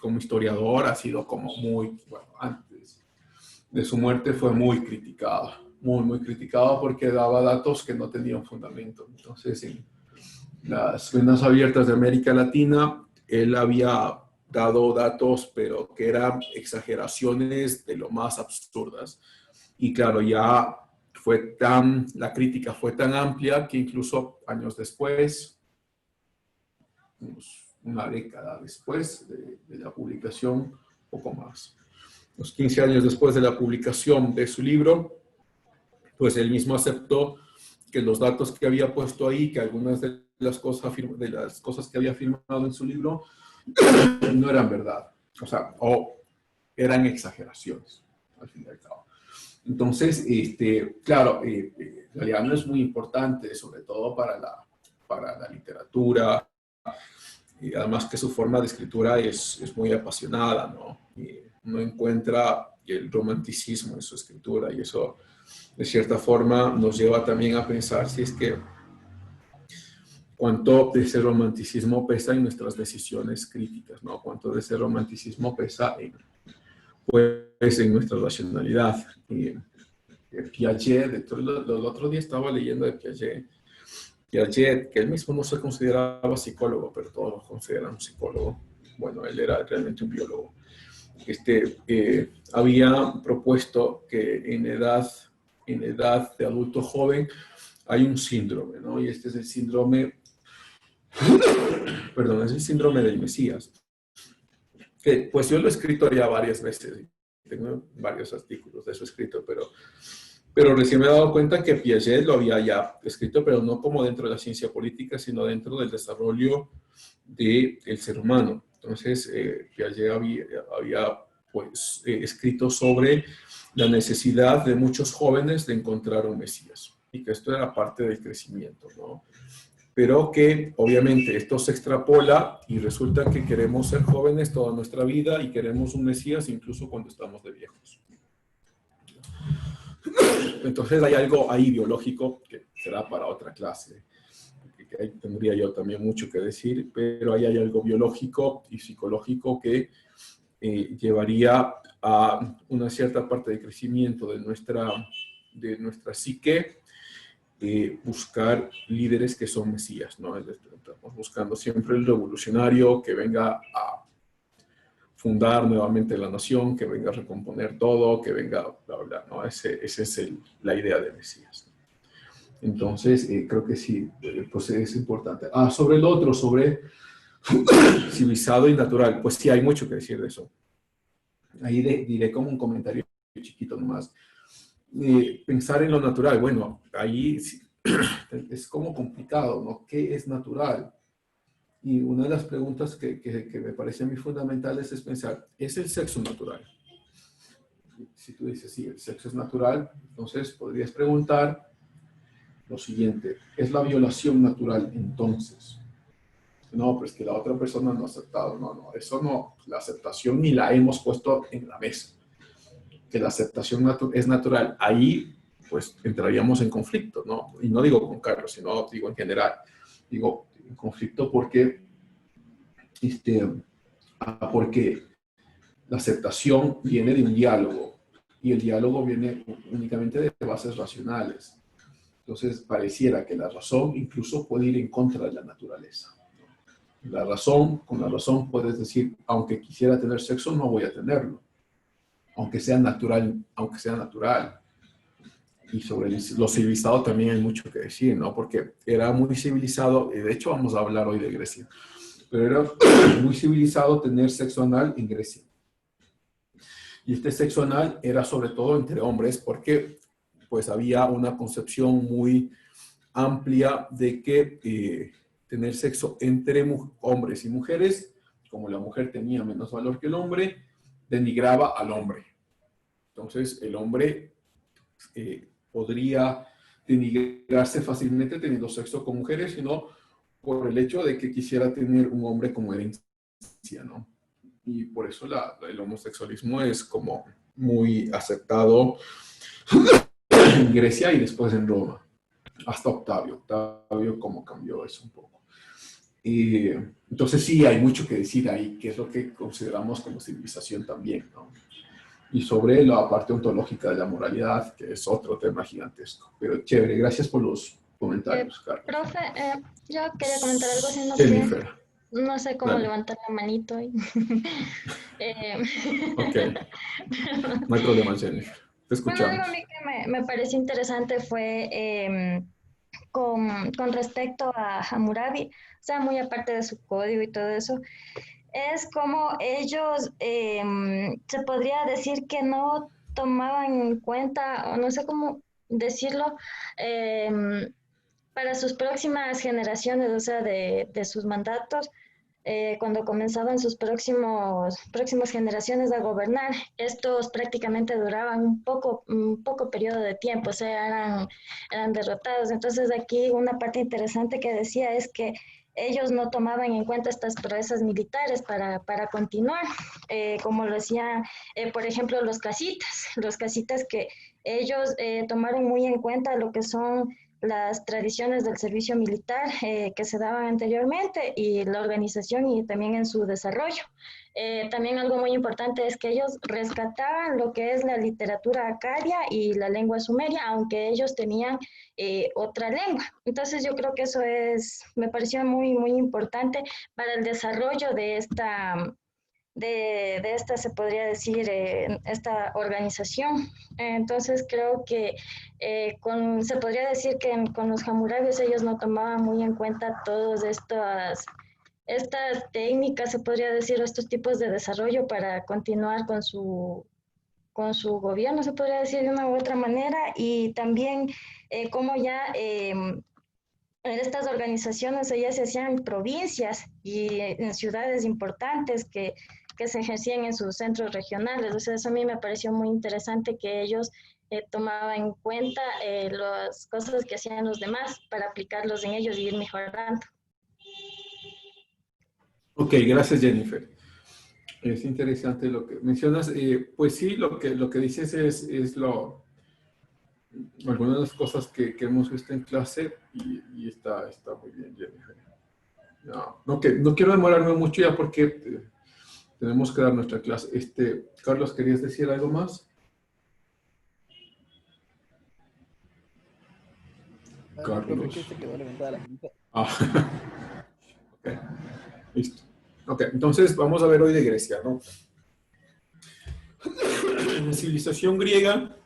Como historiador ha sido como muy, bueno, antes de su muerte fue muy criticado, muy criticado porque daba datos que no tenían fundamento. Entonces, en las venas abiertas de América Latina, él había dado datos, pero que eran exageraciones de lo más absurdas. Y claro, ya la crítica fue tan amplia que incluso años después, una década después de la publicación, poco más, los 15 años después de la publicación de su libro, pues él mismo aceptó que los datos que había puesto ahí, que algunas de las cosas que había afirmado en su libro, no eran verdad, o eran exageraciones, al fin y al cabo. Entonces, claro, Galeano es muy importante, sobre todo para la literatura, y además que su forma de escritura es muy apasionada, ¿no? Y uno encuentra el romanticismo en su escritura, y eso, de cierta forma, nos lleva también a pensar si es que cuánto de ese romanticismo pesa en nuestras decisiones críticas, ¿no? Cuánto de ese romanticismo pesa en nuestra racionalidad. Piaget, el otro día estaba leyendo de Piaget, que él mismo no se consideraba psicólogo, pero todos lo consideran un psicólogo. Bueno, él era realmente un biólogo. Había propuesto que en edad de adulto joven hay un síndrome, ¿no? Y este es el síndrome es el síndrome del Mesías, que pues yo lo he escrito ya varias veces, tengo varios artículos de eso escrito, pero recién me he dado cuenta que Piaget lo había ya escrito, pero no como dentro de la ciencia política, sino dentro del desarrollo del ser humano. Entonces, Piaget había pues, escrito sobre la necesidad de muchos jóvenes de encontrar un Mesías, y que esto era parte del crecimiento, ¿no? Pero que obviamente esto se extrapola y resulta que queremos ser jóvenes toda nuestra vida y queremos un Mesías incluso cuando estamos de viejos. Entonces hay algo ahí biológico que será para otra clase, que ahí tendría yo también mucho que decir, pero ahí hay algo biológico y psicológico que llevaría a una cierta parte de crecimiento de nuestra psique, buscar líderes que son mesías, ¿no? Estamos buscando siempre el revolucionario que venga a fundar nuevamente la nación, que venga a recomponer todo, que venga, bla, bla, ¿no? Esa es la idea de mesías. Entonces, creo que sí, pues es importante. Sobre el otro, sobre civilizado y natural, pues sí, hay mucho que decir de eso. Ahí diré como un comentario chiquito nomás. Pensar en lo natural, bueno, ahí es como complicado, ¿no? ¿Qué es natural? Y una de las preguntas que me parece a mí fundamentales es pensar, ¿es el sexo natural? Si tú dices, sí, el sexo es natural, entonces podrías preguntar lo siguiente, ¿es la violación natural entonces? No, pero es que la otra persona no ha aceptado. No, eso no, la aceptación ni la hemos puesto en la mesa. Que la aceptación es natural, ahí pues entraríamos en conflicto, ¿no? Y no digo con Carlos, sino digo en general. Digo en conflicto porque la aceptación viene de un diálogo y el diálogo viene únicamente de bases racionales. Entonces pareciera que la razón incluso puede ir en contra de la naturaleza. Con la razón puedes decir, aunque quisiera tener sexo, no voy a tenerlo. Aunque sea natural. Y sobre lo civilizado también hay mucho que decir, ¿no? Porque era muy civilizado, y de hecho vamos a hablar hoy de Grecia, pero era muy civilizado tener sexo anal en Grecia. Y este sexo anal era sobre todo entre hombres porque pues había una concepción muy amplia de que tener sexo entre hombres y mujeres, como la mujer tenía menos valor que el hombre, denigraba al hombre. Entonces el hombre podría denigrarse fácilmente teniendo sexo con mujeres, sino por el hecho de que quisiera tener un hombre como herencia, ¿no? Y por eso el homosexualismo es como muy aceptado en Grecia y después en Roma, hasta Octavio. Octavio como cambió eso un poco. Y entonces sí, hay mucho que decir ahí, que es lo que consideramos como civilización también, ¿no? Y sobre la parte ontológica de la moralidad, que es otro tema gigantesco. Pero chévere, gracias por los comentarios, Carlos. Profe, yo quería comentar algo, sino Jennifer, que no sé cómo dale. levantar la manito ahí. Ok, no hay problema, Jennifer. Te Bueno, escuchamos. algo a mí que me pareció interesante fue con respecto a Hammurabi, o sea, muy aparte de su código y todo eso, es como ellos, se podría decir que no tomaban en cuenta, o no sé cómo decirlo, para sus próximas generaciones, o sea, de sus mandatos, cuando comenzaban sus próximas generaciones a gobernar, estos prácticamente duraban un poco periodo de tiempo, o sea, eran derrotados. Entonces aquí una parte interesante que decía es que ellos no tomaban en cuenta estas proezas militares para continuar, como lo decían, por ejemplo, los casitas que ellos tomaron muy en cuenta lo que son las tradiciones del servicio militar que se daban anteriormente y la organización y también en su desarrollo. También algo muy importante es que ellos rescataban lo que es la literatura acadia y la lengua sumeria, aunque ellos tenían otra lengua. Entonces yo creo que eso me pareció muy, muy importante para el desarrollo de esta se podría decir, esta organización. Entonces creo que se podría decir que con los Hammurabis ellos no tomaban muy en cuenta todas estas técnicas, se podría decir, o estos tipos de desarrollo para continuar con su gobierno, se podría decir de una u otra manera, y también como ya en estas organizaciones ellas se hacían provincias y en ciudades importantes que se ejercían en sus centros regionales. O sea, eso a mí me pareció muy interesante que ellos tomaban en cuenta las cosas que hacían los demás para aplicarlos en ellos y ir mejorando. Ok, gracias, Jennifer. Es interesante lo que mencionas. Pues sí, lo que dices es algunas de las cosas que hemos visto en clase y está muy bien, Jennifer. No quiero demorarme mucho ya porque tenemos que dar nuestra clase. Carlos, ¿querías decir algo más? Carlos. Ok, listo. Ok, entonces vamos a ver hoy de Grecia, ¿no? La civilización griega,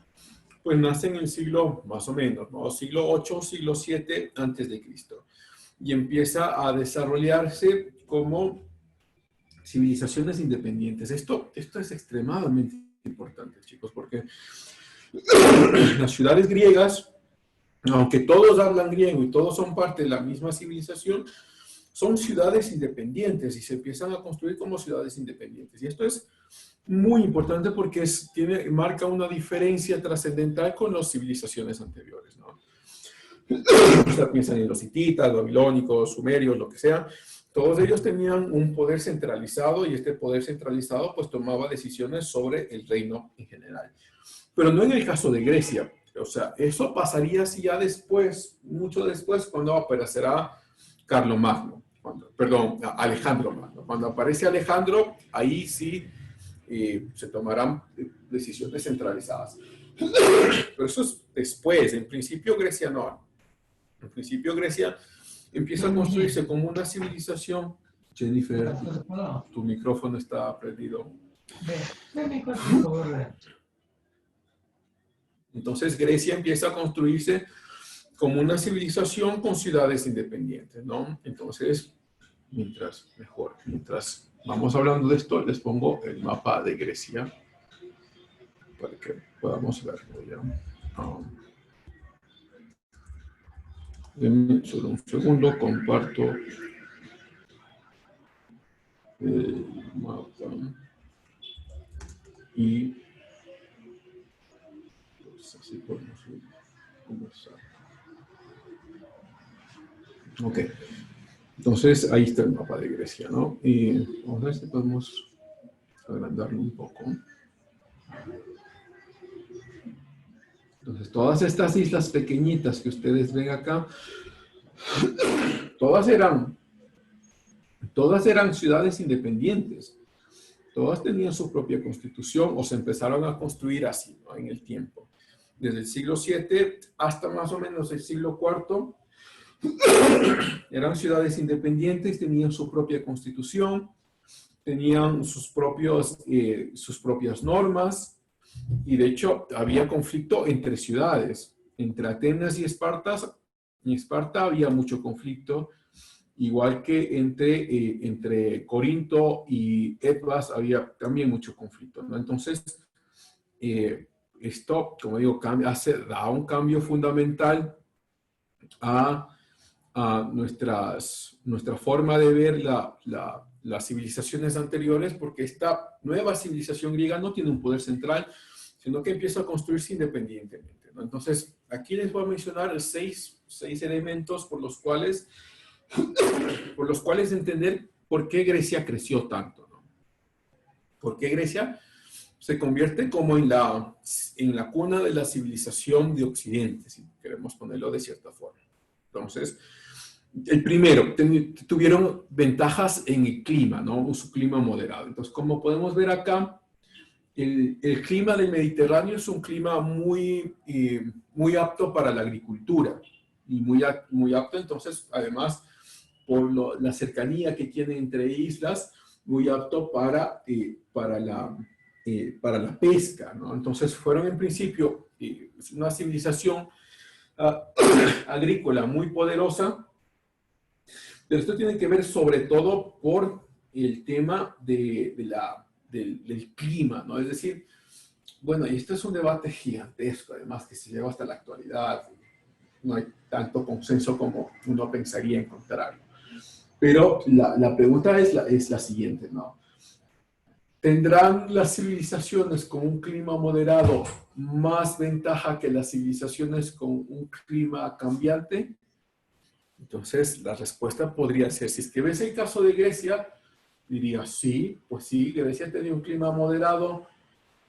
pues nace en el siglo, más o menos, ¿no? Siglo 8, siglo 7 antes de Cristo. Y empieza a desarrollarse como civilizaciones independientes. Esto es extremadamente importante, chicos, porque las ciudades griegas, aunque todos hablan griego y todos son parte de la misma civilización, son ciudades independientes y se empiezan a construir como ciudades independientes. Y esto es muy importante porque marca una diferencia trascendental con las civilizaciones anteriores, ¿no? O sea, piensan en los hititas, babilónicos, sumerios, lo que sea. Todos ellos tenían un poder centralizado y este poder centralizado pues tomaba decisiones sobre el reino en general. Pero no en el caso de Grecia. O sea, eso pasaría así ya después, mucho después, cuando aparecerá Carlomagno. Alejandro Magno. Cuando aparece Alejandro, ahí sí se tomarán decisiones centralizadas. Pero eso es después. En principio Grecia no. En principio Grecia empieza a construirse como una civilización. Jennifer, tu micrófono está prendido. Entonces Grecia empieza a construirse como una civilización con ciudades independientes, ¿no? Entonces, mientras vamos hablando de esto, les pongo el mapa de Grecia para que podamos verlo ya. Denme solo un segundo, comparto el mapa y pues así podemos conversar. Ok, entonces ahí está el mapa de Grecia, ¿no? Y vamos a ver si podemos agrandarlo un poco. Entonces, todas estas islas pequeñitas que ustedes ven acá, todas eran ciudades independientes. Todas tenían su propia constitución o se empezaron a construir así, ¿no? En el tiempo. Desde el siglo VII hasta más o menos el siglo IV, eran ciudades independientes, tenían su propia constitución, tenían sus propias normas, y de hecho había conflicto entre ciudades, entre Atenas y Esparta. En Esparta había mucho conflicto, igual que entre Corinto y Etbas había también mucho conflicto, ¿no? Entonces, esto, como digo, da un cambio fundamental a nuestra forma de ver las civilizaciones anteriores, porque esta nueva civilización griega no tiene un poder central, sino que empieza a construirse independientemente, ¿no? Entonces, aquí les voy a mencionar seis elementos por los cuales entender por qué Grecia creció tanto, ¿no? ¿Por qué Grecia se convierte como en la cuna de la civilización de Occidente, si queremos ponerlo de cierta forma? Entonces, el primero, tuvieron ventajas en el clima, ¿no? Su clima moderado. Entonces, como podemos ver acá, el clima del Mediterráneo es un clima muy apto para la agricultura y muy apto, entonces, además, por la cercanía que tiene entre islas, muy apto para la pesca, ¿no? Entonces, fueron en principio una civilización agrícola muy poderosa, pero esto tiene que ver sobre todo por el tema del clima, ¿no? Es decir, bueno, y este es un debate gigantesco, además, que se lleva hasta la actualidad. No hay tanto consenso como uno pensaría encontrarlo. Pero la pregunta es la siguiente, ¿no? ¿Tendrán las civilizaciones con un clima moderado más ventaja que las civilizaciones con un clima cambiante? Entonces, la respuesta podría ser, si es que ves el caso de Grecia, diría sí, pues sí, Grecia tenía un clima moderado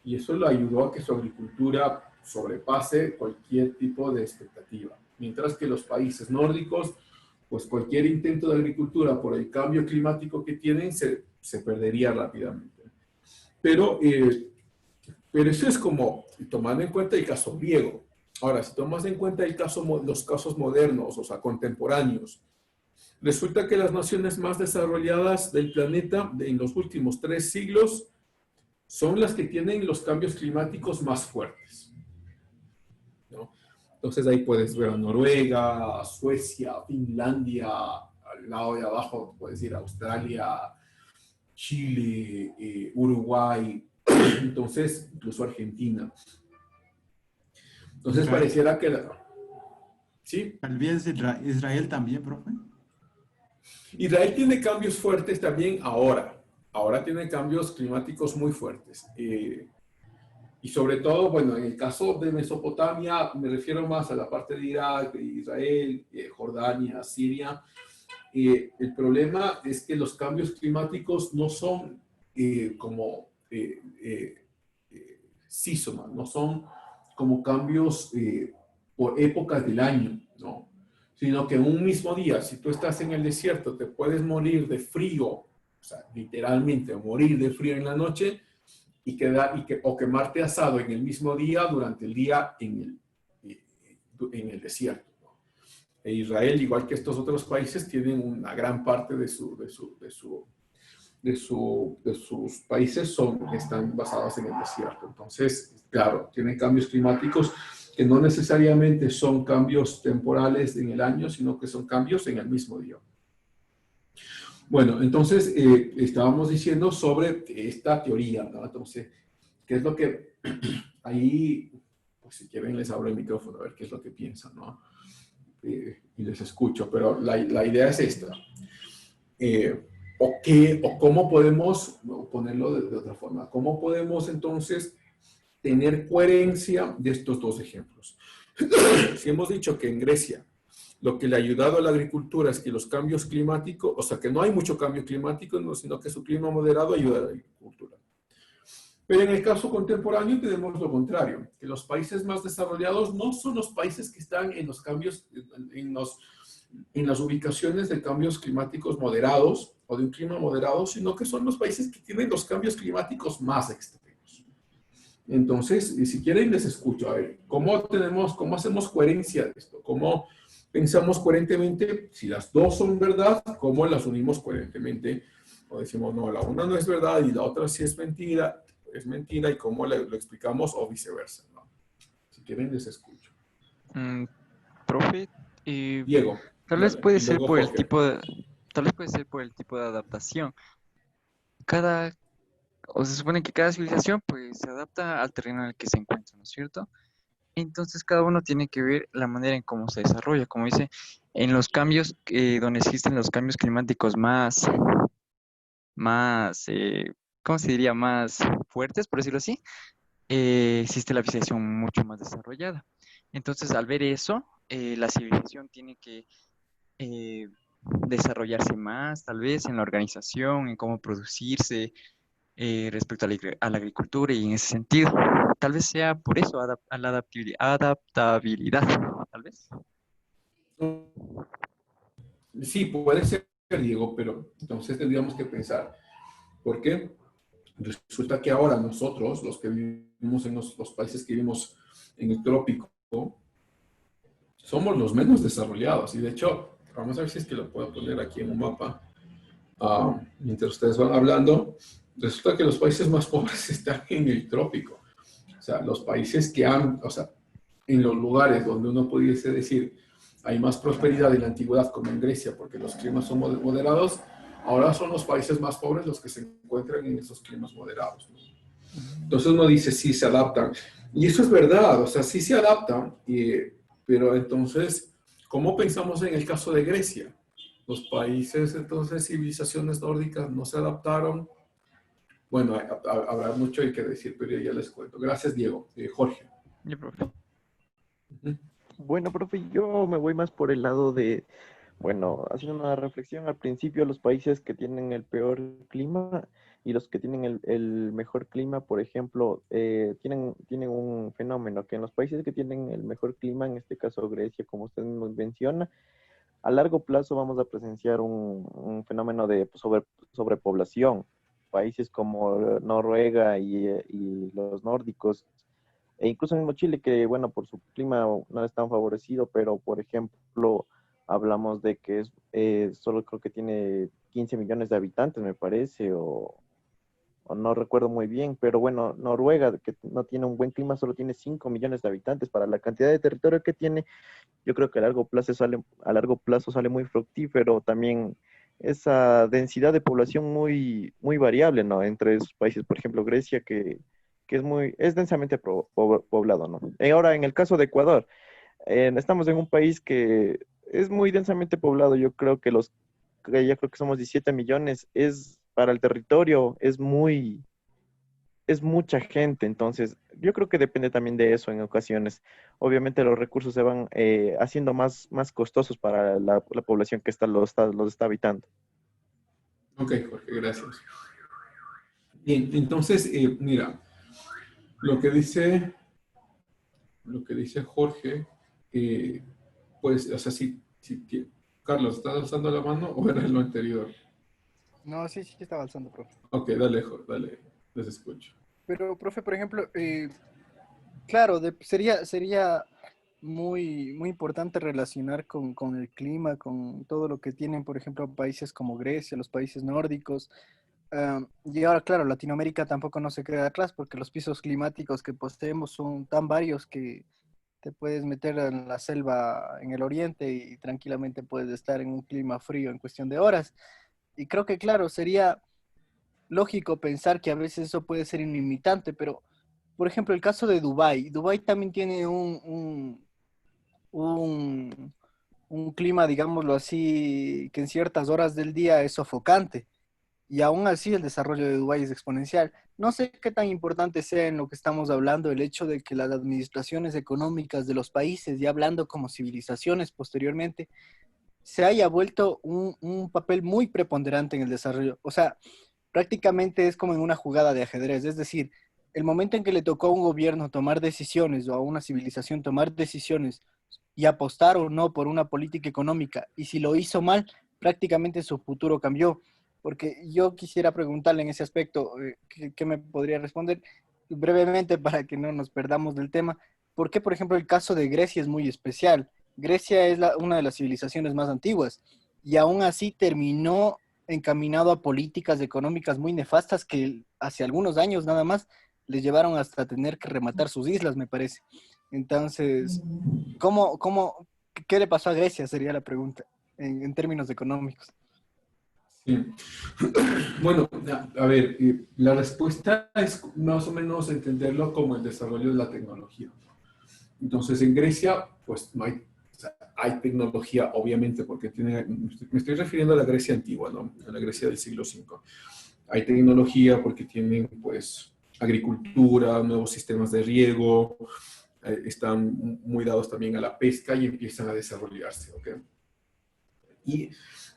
y eso le ayudó a que su agricultura sobrepase cualquier tipo de expectativa. Mientras que los países nórdicos, pues cualquier intento de agricultura por el cambio climático que tienen se perdería rápidamente. Pero eso es como tomando en cuenta el caso griego. Ahora, si tomas en cuenta los casos modernos, o sea, contemporáneos, resulta que las naciones más desarrolladas del planeta en los últimos 3 siglos son las que tienen los cambios climáticos más fuertes, ¿no? Entonces ahí puedes ver a Noruega, a Suecia, a Finlandia, al lado de abajo puedes ir a Australia, Chile, Uruguay, entonces incluso Argentina. Entonces pareciera que ¿sí? Tal vez Israel también, profe. Israel tiene cambios fuertes también ahora. Ahora tiene cambios climáticos muy fuertes. Y sobre todo, bueno, en el caso de Mesopotamia, me refiero más a la parte de Irak, de Israel, Jordania, Siria. El problema es que los cambios climáticos no son como sísomas, no son como cambios por épocas del año, ¿no? Sino que en un mismo día, si tú estás en el desierto, te puedes morir de frío, o sea, literalmente morir de frío en la noche o quemarte asado en el mismo día durante el día en el desierto, ¿no? E Israel, igual que estos otros países, tienen una gran parte de su de sus países están basadas en el desierto. Entonces, claro, tienen cambios climáticos que no necesariamente son cambios temporales en el año, sino que son cambios en el mismo día. Bueno, entonces estábamos diciendo sobre esta teoría, ¿no? Entonces, ¿qué es lo que ahí, pues si quieren les abro el micrófono a ver qué es lo que piensan, ¿no? Y les escucho, pero la idea es esta. O cómo podemos ponerlo de otra forma, cómo podemos entonces tener coherencia de estos dos ejemplos. Si hemos dicho que en Grecia lo que le ha ayudado a la agricultura es que los cambios climáticos, o sea, que no hay mucho cambio climático, sino que su clima moderado ayuda a la agricultura. Pero en el caso contemporáneo tenemos lo contrario, que los países más desarrollados no son los países que están en los cambios, en las ubicaciones de cambios climáticos moderados o de un clima moderado, sino que son los países que tienen los cambios climáticos más extremos. Entonces, si quieren les escucho, a ver, ¿cómo hacemos coherencia de esto? ¿Cómo pensamos coherentemente? Si las dos son verdad, ¿cómo las unimos coherentemente? O decimos, no, la una no es verdad y la otra sí es mentira y cómo lo explicamos o viceversa, ¿no? Si quieren les escucho. Profe, Diego. tal vez puede ser luego por el Jorge. tal vez puede ser por el tipo de adaptación. O se supone que cada civilización pues se adapta al terreno en el que se encuentra, ¿no es cierto? Entonces cada uno tiene que ver la manera en cómo se desarrolla, como dice, en los cambios, donde existen los cambios climáticos ¿cómo se diría? Más fuertes, por decirlo así, existe la civilización mucho más desarrollada. Entonces al ver eso, la civilización tiene que desarrollarse más, tal vez en la organización, en cómo producirse, respecto a la agricultura y en ese sentido. Tal vez sea por eso, a la adaptabilidad, tal vez. Sí, puede ser, Diego, pero entonces tendríamos que pensar, ¿por qué? Resulta que ahora nosotros, los que vivimos en los países que vivimos en el trópico, somos los menos desarrollados. Y de hecho, vamos a ver si es que lo puedo poner aquí en un mapa. Mientras ustedes van hablando, resulta que los países más pobres están en el trópico. O sea, los países o sea, en los lugares donde uno pudiese decir hay más prosperidad en la antigüedad, como en Grecia, porque los climas son moderados, ahora son los países más pobres los que se encuentran en esos climas moderados, ¿no? Entonces uno dice, sí, se adaptan. Y eso es verdad, o sea, sí se adaptan, pero entonces, ¿cómo pensamos en el caso de Grecia? Los países, entonces, civilizaciones nórdicas no se adaptaron. Bueno, habrá mucho que decir, pero ya les cuento. Gracias, Diego. Jorge. Ya, profe. Bueno, profe, yo me voy más por el lado de, bueno, haciendo una reflexión al principio, los países que tienen el peor clima y los que tienen el mejor clima, por ejemplo, tienen un fenómeno que en los países que tienen el mejor clima, en este caso Grecia, como usted nos menciona, a largo plazo vamos a presenciar un fenómeno de sobrepoblación. Países como Noruega y los nórdicos, e incluso mismo Chile, que bueno, por su clima no es tan favorecido, pero por ejemplo, hablamos de que solo creo que tiene 15 millones de habitantes, me parece, o no recuerdo muy bien, pero bueno, Noruega, que no tiene un buen clima, solo tiene 5 millones de habitantes. Para la cantidad de territorio que tiene, yo creo que a largo plazo sale muy fructífero. También esa densidad de población muy, muy variable, ¿no? Entre esos países, por ejemplo, Grecia, que es densamente poblado, ¿no? Ahora, en el caso de Ecuador, estamos en un país que es muy densamente poblado. Yo creo que ya creo que somos 17 millones. Para el territorio, es mucha gente. Entonces, yo creo que depende también de eso en ocasiones. Obviamente los recursos se van haciendo más costosos para la población que los está habitando. Ok, Jorge, gracias. Bien, entonces, mira, lo que dice Jorge, pues, o sea, Carlos, ¿estás alzando la mano o era lo anterior? No, sí estaba alzando, profe. Ok, dale, les escucho. Pero, profe, por ejemplo, claro, sería muy importante relacionar con el clima, con todo lo que tienen, por ejemplo, países como Grecia, los países nórdicos. Y ahora, claro, Latinoamérica tampoco no se queda atrás porque los pisos climáticos que poseemos son tan varios que te puedes meter en la selva en el oriente y tranquilamente puedes estar en un clima frío en cuestión de horas. Y creo que, claro, sería lógico pensar que a veces eso puede ser ilimitante, pero, por ejemplo, el caso de Dubái. Dubái también tiene un, un clima, digámoslo así, que en ciertas horas del día es sofocante. Y aún así el desarrollo de Dubái es exponencial. No sé qué tan importante sea en lo que estamos hablando el hecho de que las administraciones económicas de los países, ya hablando como civilizaciones posteriormente, se haya vuelto un papel muy preponderante en el desarrollo. O sea, prácticamente es como en una jugada de ajedrez. Es decir, el momento en que le tocó a un gobierno tomar decisiones o a una civilización tomar decisiones y apostar o no por una política económica, y si lo hizo mal, prácticamente su futuro cambió. Porque yo quisiera preguntarle en ese aspecto, ¿qué me podría responder? Brevemente, para que no nos perdamos del tema, ¿por qué, por ejemplo, el caso de Grecia es muy especial? Grecia es una de las civilizaciones más antiguas y aún así terminó encaminado a políticas económicas muy nefastas que hace algunos años nada más les llevaron hasta tener que rematar sus islas, me parece. Entonces, ¿qué le pasó a Grecia? Sería la pregunta en términos económicos. Sí. Bueno, a ver, la respuesta es más o menos entenderlo como el desarrollo de la tecnología. Entonces, en Grecia, pues no hay, o sea, hay tecnología, obviamente, porque me estoy refiriendo a la Grecia antigua, ¿no? A la Grecia del siglo V. Hay tecnología porque tienen, pues, agricultura, nuevos sistemas de riego, están muy dados también a la pesca y empiezan a desarrollarse, ¿ok?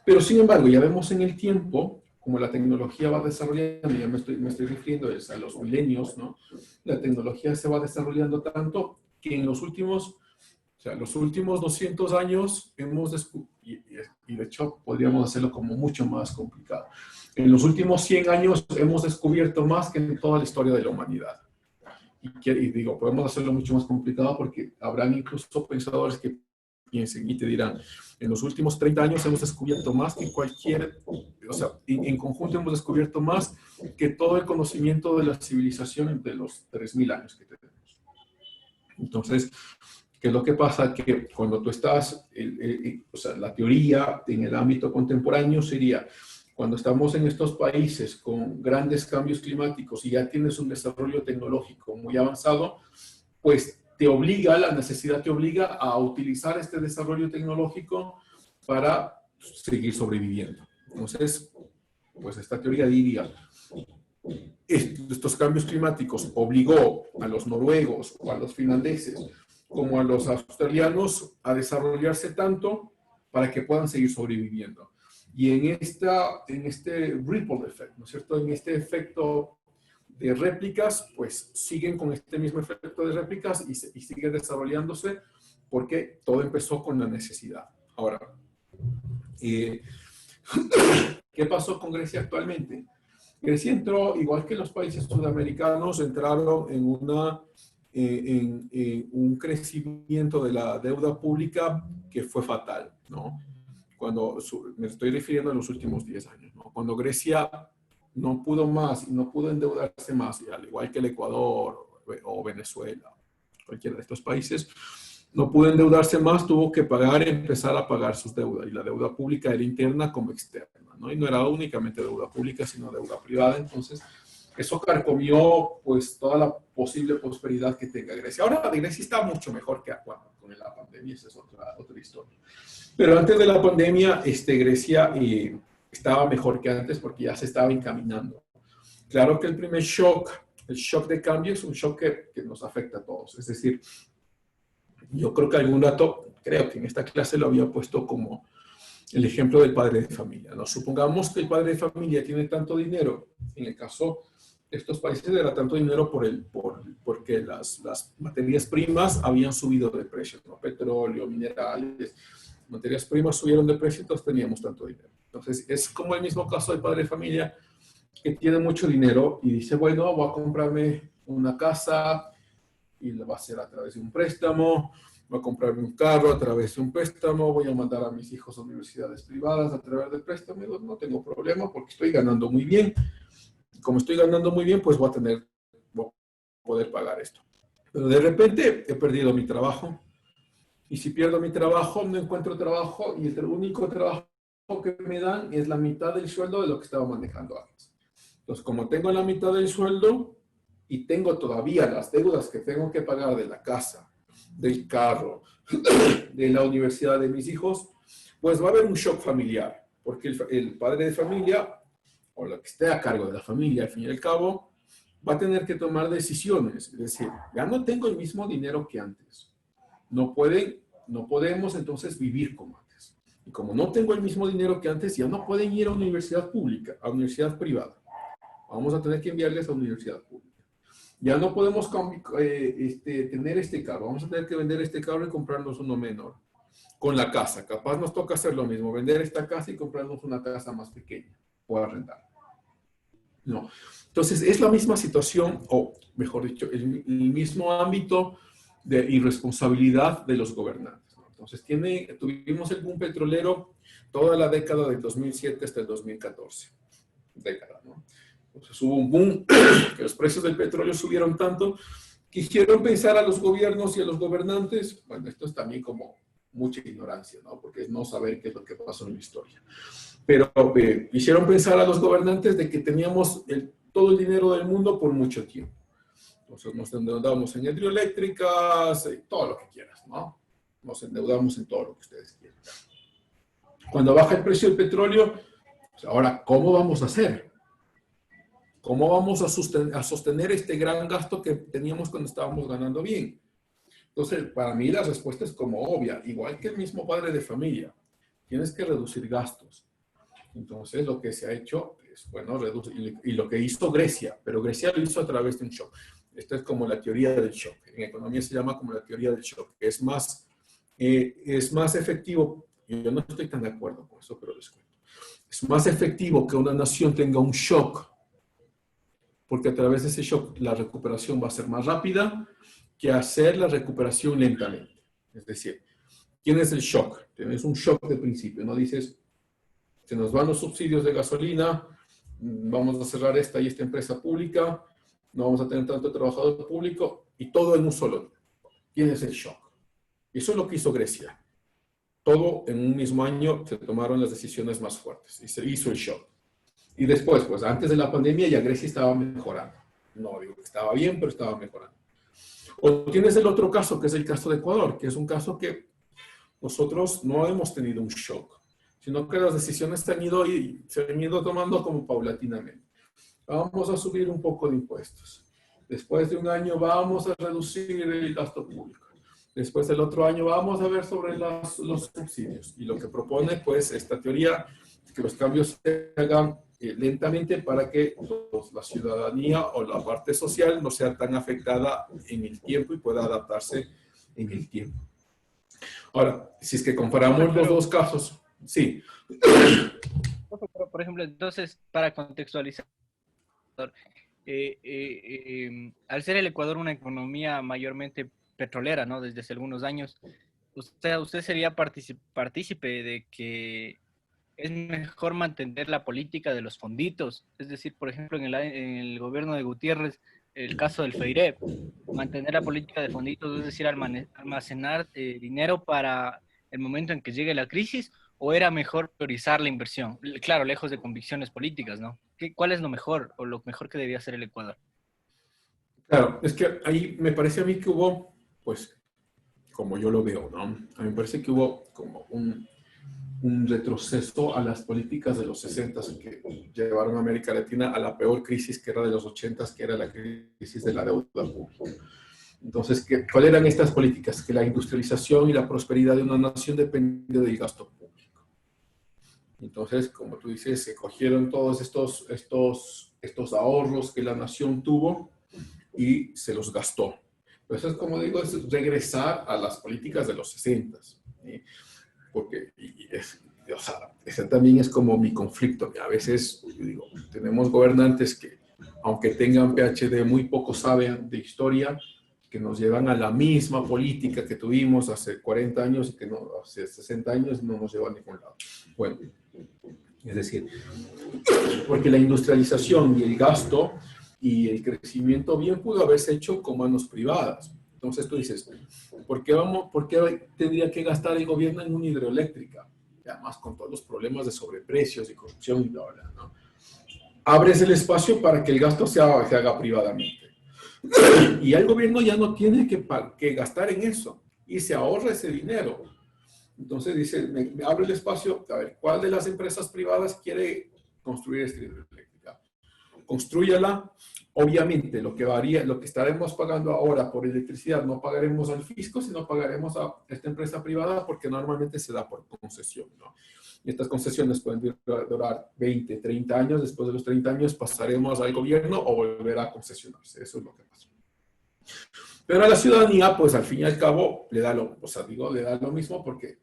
Pero sin embargo, ya vemos en el tiempo, como la tecnología va desarrollando, ya me estoy refiriendo a los milenios, ¿no? La tecnología se va desarrollando tanto que en los últimos 200 años hemos descubierto, y de hecho podríamos hacerlo como mucho más complicado. En los últimos 100 años hemos descubierto más que en toda la historia de la humanidad. Y digo, podemos hacerlo mucho más complicado porque habrán incluso pensadores que piensen y te dirán, en los últimos 30 años hemos descubierto más que o sea, en conjunto hemos descubierto más que todo el conocimiento de la civilización de los 3000 años que tenemos. Entonces, ¿qué es lo que pasa? Que cuando tú estás, o sea, la teoría en el ámbito contemporáneo sería, cuando estamos en estos países con grandes cambios climáticos y ya tienes un desarrollo tecnológico muy avanzado, pues la necesidad te obliga a utilizar este desarrollo tecnológico para seguir sobreviviendo. Entonces, pues esta teoría diría, estos cambios climáticos obligó a los noruegos o a los finlandeses como a los australianos a desarrollarse tanto para que puedan seguir sobreviviendo. Y en este ripple effect, ¿no es cierto? En este efecto de réplicas, pues siguen con este mismo efecto de réplicas y sigue desarrollándose porque todo empezó con la necesidad. Ahora, ¿qué pasó con Grecia actualmente? Grecia entró, igual que los países sudamericanos, entraron en un crecimiento de la deuda pública que fue fatal, ¿no? Me estoy refiriendo a los últimos 10 años, ¿no? Cuando Grecia no pudo más y no pudo endeudarse más, y al igual que el Ecuador o Venezuela, cualquiera de estos países, no pudo endeudarse más, tuvo que empezar a pagar sus deudas, y la deuda pública era interna como externa, ¿no? Y no era únicamente deuda pública, sino deuda privada. Entonces, eso carcomió pues toda la posible prosperidad que tenga Grecia. Ahora, Grecia está mucho mejor que con la pandemia, esa es otra historia. Pero antes de la pandemia, Grecia estaba mejor que antes porque ya se estaba encaminando. Claro que el primer shock, el shock de cambio, es un shock que nos afecta a todos. Es decir, yo creo que algún dato, creo que en esta clase lo había puesto como el ejemplo del padre de familia, ¿no? Supongamos que el padre de familia tiene tanto dinero. En el caso de estos países era tanto dinero porque las materias primas habían subido de precio, ¿no? Petróleo, minerales, materias primas subieron de precio, entonces teníamos tanto dinero. Entonces, es como el mismo caso del padre de familia que tiene mucho dinero y dice, bueno, voy a comprarme una casa y lo va a hacer a través de un préstamo, voy a comprarme un carro a través de un préstamo, voy a mandar a mis hijos a universidades privadas a través del préstamo. No tengo problema porque estoy ganando muy bien. como estoy ganando muy bien, pues voy a poder pagar esto. Pero de repente he perdido mi trabajo. Y si pierdo mi trabajo, no encuentro trabajo y el único trabajo que me dan es la mitad del sueldo de lo que estaba manejando antes. Entonces, como tengo la mitad del sueldo y tengo todavía las deudas que tengo que pagar de la casa, del carro, de la universidad de mis hijos, pues va a haber un shock familiar, porque el padre de familia, o lo que esté a cargo de la familia, al fin y al cabo, va a tener que tomar decisiones. Es decir, ya no tengo el mismo dinero que antes. No podemos entonces vivir como antes. Y como no tengo el mismo dinero que antes, ya no pueden ir a universidad pública, a universidad privada. Vamos a tener que enviarles a universidad pública. Ya no podemos tener este carro. Vamos a tener que vender este carro y comprarnos uno menor. Con la casa, capaz nos toca hacer lo mismo, vender esta casa y comprarnos una casa más pequeña o arrendar. No. Entonces, es la misma situación, o mejor dicho, el mismo ámbito de irresponsabilidad de los gobernantes, ¿no? Entonces, tuvimos el boom petrolero toda la década del 2007 hasta el 2014. Década, ¿no? Entonces, hubo un boom, que los precios del petróleo subieron tanto, que hicieron pensar a los gobiernos y a los gobernantes, bueno, esto es también como mucha ignorancia, ¿no? Porque es no saber qué es lo que pasó en la historia. Pero hicieron pensar a los gobernantes de que teníamos todo el dinero del mundo por mucho tiempo. Entonces nos endeudamos en hidroeléctricas, todo lo que quieras, ¿no? Nos endeudamos en todo lo que ustedes quieran. Cuando baja el precio del petróleo, pues ahora, ¿cómo vamos a hacer? ¿Cómo vamos a sostener este gran gasto que teníamos cuando estábamos ganando bien? Entonces, para mí la respuesta es como obvia, igual que el mismo padre de familia. Tienes que reducir gastos. Entonces, lo que se ha hecho es, bueno, reducir, y lo que hizo Grecia, pero Grecia lo hizo a través de un shock. Esto es como la teoría del shock. En economía se llama como la teoría del shock. Es más efectivo, yo no estoy tan de acuerdo con eso, pero les cuento. Es más efectivo que una nación tenga un shock, porque a través de ese shock la recuperación va a ser más rápida que hacer la recuperación lentamente. Es decir, tienes el shock, tienes un shock de principio, no dices, se nos van los subsidios de gasolina, vamos a cerrar esta y esta empresa pública, no vamos a tener tanto trabajador público, y todo en un solo día. Tienes el shock. Y eso es lo que hizo Grecia. Todo en un mismo año se tomaron las decisiones más fuertes y se hizo el shock. Y después, pues antes de la pandemia ya Grecia estaba mejorando. No digo que estaba bien, pero estaba mejorando. O tienes el otro caso, que es el caso de Ecuador, que es un caso que nosotros no hemos tenido un shock, sino que las decisiones se han ido tomando como paulatinamente. Vamos a subir un poco de impuestos. Después de un año vamos a reducir el gasto público. Después del otro año vamos a ver sobre los subsidios. Y lo que propone, pues, esta teoría es que los cambios se hagan lentamente para que la ciudadanía o la parte social no sea tan afectada en el tiempo y pueda adaptarse en el tiempo. Ahora, si es que comparamos los dos casos, sí. Por ejemplo, entonces, para contextualizar, al ser el Ecuador una economía mayormente petrolera, ¿no? Desde hace algunos años, usted sería partícipe de que es mejor mantener la política de los fonditos. Es decir, por ejemplo, en el gobierno de Gutiérrez, el caso del FEIREP, mantener la política de fonditos, es decir, almacenar dinero para el momento en que llegue la crisis, o era mejor priorizar la inversión, claro, lejos de convicciones políticas, ¿no? ¿Cuál es lo mejor o lo mejor que debía hacer el Ecuador? Claro, es que ahí me parece a mí que hubo, pues, como yo lo veo, ¿no? A mí me parece que hubo como un retroceso a las políticas de los 60 que llevaron a América Latina a la peor crisis que era de los 80, que era la crisis de la deuda pública. Entonces, ¿cuáles eran estas políticas? Que la industrialización y la prosperidad de una nación depende del gasto público. Entonces, como tú dices, se cogieron todos estos ahorros que la nación tuvo y se los gastó. Entonces, como digo, es regresar a las políticas de los 60. ¿Sí? Porque o sea, ese también es como mi conflicto. A veces, yo digo, tenemos gobernantes que, aunque tengan PhD, muy poco saben de historia, que nos llevan a la misma política que tuvimos hace 40 años y que no, hace 60 años no nos llevan a ningún lado. Bueno, Es decir, porque la industrialización y el gasto y el crecimiento bien pudo haberse hecho con manos privadas. Entonces tú dices, ¿por qué tendría que gastar el gobierno en una hidroeléctrica? Y además con todos los problemas de sobreprecios y corrupción y bla, bla, ¿no? Abres el espacio para que el gasto se haga privadamente. Y el gobierno ya no tiene que gastar en eso y se ahorra ese dinero. Entonces dice, me abre el espacio, a ver, ¿cuál de las empresas privadas quiere construir esta hidroeléctrica? Constrúyala. Obviamente, lo que estaremos pagando ahora por electricidad no pagaremos al fisco, sino pagaremos a esta empresa privada porque normalmente se da por concesión, ¿no? Y estas concesiones pueden durar 20, 30 años. Después de los 30 años pasaremos al gobierno o volverá a concesionarse. Eso es lo que pasa. Pero a la ciudadanía, pues al fin y al cabo, le da lo mismo porque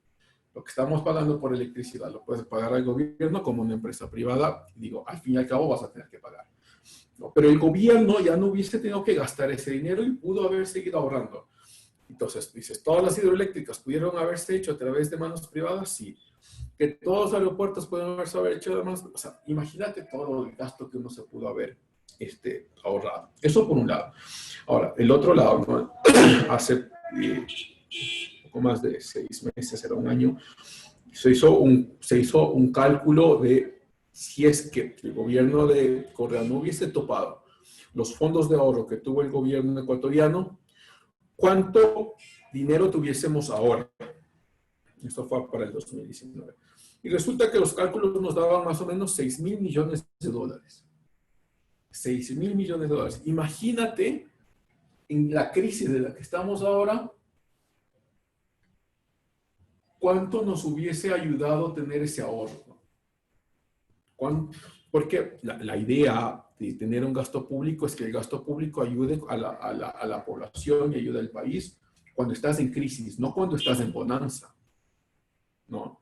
lo que estamos pagando por electricidad lo puedes pagar al gobierno como una empresa privada. Digo, al fin y al cabo vas a tener que pagar. ¿No? Pero el gobierno ya no hubiese tenido que gastar ese dinero y pudo haber seguido ahorrando. Entonces, dices, ¿todas las hidroeléctricas pudieron haberse hecho a través de manos privadas? Sí. ¿Que todos los aeropuertos pueden haberse hecho de manos? O sea, imagínate todo el gasto que uno se pudo haber ahorrado. Eso por un lado. Ahora, el otro lado, ¿no? Hace poco más de 6 meses, era un año, se hizo un cálculo de si es que el gobierno de Correa no hubiese topado los fondos de ahorro que tuvo el gobierno ecuatoriano, ¿cuánto dinero tuviésemos ahora? Esto fue para el 2019. Y resulta que los cálculos nos daban más o menos 6.000 millones de dólares. 6.000 millones de dólares. Imagínate en la crisis de la que estamos ahora, ¿cuánto nos hubiese ayudado tener ese ahorro? Porque la idea de tener un gasto público es que el gasto público ayude a la población y ayude al país cuando estás en crisis, no cuando estás en bonanza, ¿no?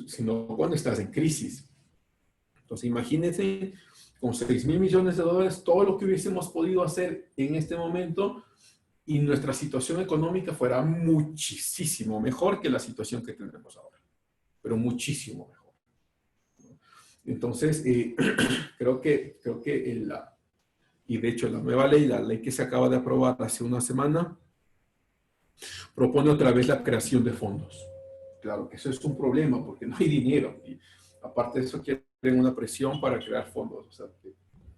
Sino cuando estás en crisis. Entonces, imagínense con 6.000 millones de dólares todo lo que hubiésemos podido hacer en este momento y nuestra situación económica fuera muchísimo mejor que la situación que tenemos ahora, pero muchísimo mejor. Entonces, creo que y de hecho la nueva ley, la ley que se acaba de aprobar hace una semana, propone otra vez la creación de fondos. Claro que eso es un problema porque no hay dinero. Y aparte de eso quieren una presión para crear fondos. O sea,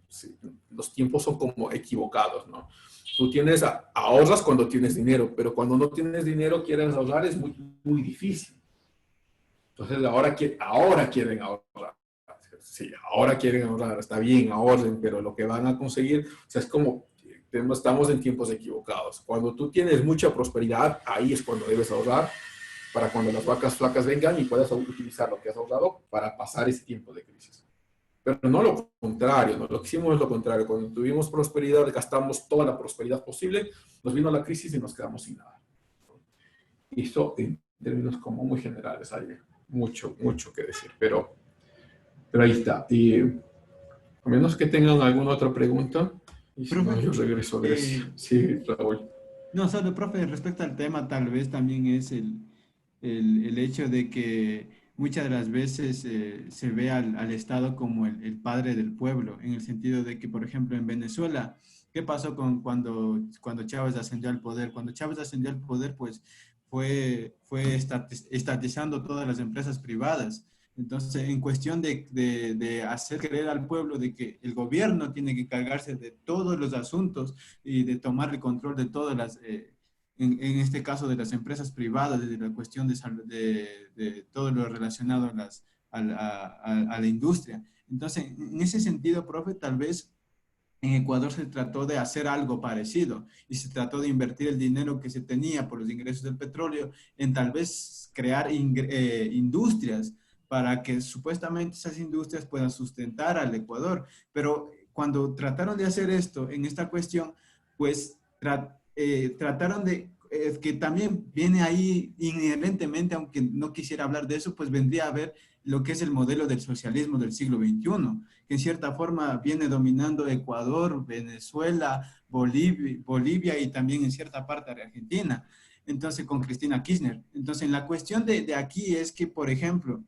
sí, los tiempos son como equivocados, ¿no? Tú ahorras cuando tienes dinero, pero cuando no tienes dinero quieres ahorrar es muy, muy difícil. Entonces ahora quieren ahorrar. Sí, ahora quieren ahorrar, está bien, ahorren, pero lo que van a conseguir, o sea, es como, estamos en tiempos equivocados. Cuando tú tienes mucha prosperidad, ahí es cuando debes ahorrar, para cuando las vacas flacas vengan y puedas utilizar lo que has ahorrado para pasar ese tiempo de crisis. Pero no lo contrario, ¿no? Lo que hicimos es lo contrario. Cuando tuvimos prosperidad, gastamos toda la prosperidad posible, nos vino la crisis y nos quedamos sin nada. Y eso en términos como muy generales, hay mucho, mucho que decir, pero ahí está. Y a menos que tengan alguna otra pregunta, y si no, yo regreso. Sí, Raúl. No, solo, profe, respecto al tema, tal vez también es el hecho de que muchas de las veces se ve al Estado como el padre del pueblo, en el sentido de que, por ejemplo, en Venezuela, ¿qué pasó cuando Chávez ascendió al poder? Cuando Chávez ascendió al poder, pues fue estatizando todas las empresas privadas. Entonces, en cuestión de hacer creer al pueblo de que el gobierno tiene que cargarse de todos los asuntos y de tomar el control de todas las, en este caso de las empresas privadas, de la cuestión de todo lo relacionado a la industria. Entonces, en ese sentido, profe, tal vez en Ecuador se trató de hacer algo parecido y se trató de invertir el dinero que se tenía por los ingresos del petróleo en tal vez crear industrias para que supuestamente esas industrias puedan sustentar al Ecuador. Pero cuando trataron de hacer esto en esta cuestión, pues trataron de, que también viene ahí inherentemente, aunque no quisiera hablar de eso, pues vendría a ver lo que es el modelo del socialismo del siglo XXI, que en cierta forma viene dominando Ecuador, Venezuela, Bolivia y también en cierta parte de Argentina. Entonces, con Cristina Kirchner. Entonces, la cuestión de aquí es que, por ejemplo,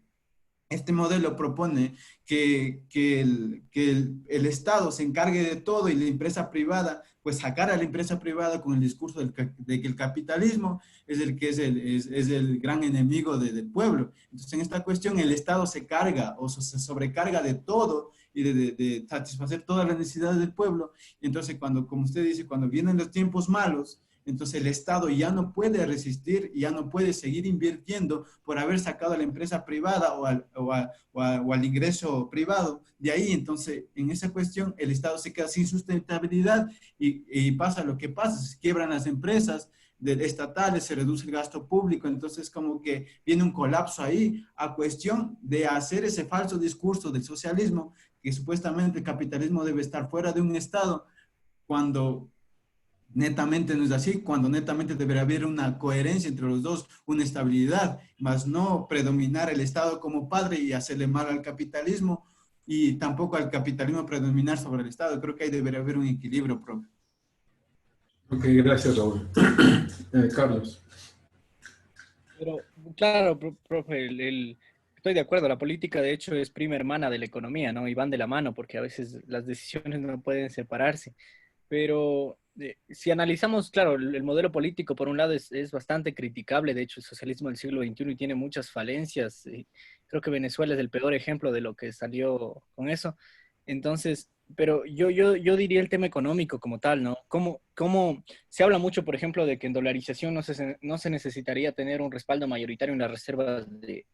este modelo propone que el Estado se encargue de todo y la empresa privada, pues sacar a la empresa privada con el discurso de que el capitalismo es el gran enemigo del pueblo. Entonces, en esta cuestión, el Estado se carga o se sobrecarga de todo y de satisfacer todas las necesidades del pueblo. Y entonces, como usted dice, cuando vienen los tiempos malos, entonces el Estado ya no puede resistir, ya no puede seguir invirtiendo por haber sacado a la empresa privada o al ingreso privado. De ahí, entonces, en esa cuestión, el Estado se queda sin sustentabilidad y pasa lo que pasa, se quiebran las empresas estatales, se reduce el gasto público, entonces como que viene un colapso ahí a cuestión de hacer ese falso discurso del socialismo, que supuestamente el capitalismo debe estar fuera de un Estado, cuando netamente no es así, cuando netamente debería haber una coherencia entre los dos, una estabilidad, más no predominar el Estado como padre y hacerle mal al capitalismo, y tampoco al capitalismo predominar sobre el Estado. Creo que ahí debería haber un equilibrio, profe. Ok, gracias, Raúl. Carlos. Pero, claro, profe, estoy de acuerdo, la política de hecho es prima hermana de la economía, ¿no? Y van de la mano porque a veces las decisiones no pueden separarse. Pero si analizamos, claro, el modelo político por un lado es bastante criticable, de hecho el socialismo del siglo XXI y tiene muchas falencias. Creo que Venezuela es el peor ejemplo de lo que salió con eso. Entonces, pero yo diría el tema económico como tal, ¿no? ¿Cómo se habla mucho, por ejemplo, de que en dolarización no se necesitaría tener un respaldo mayoritario en las reservas de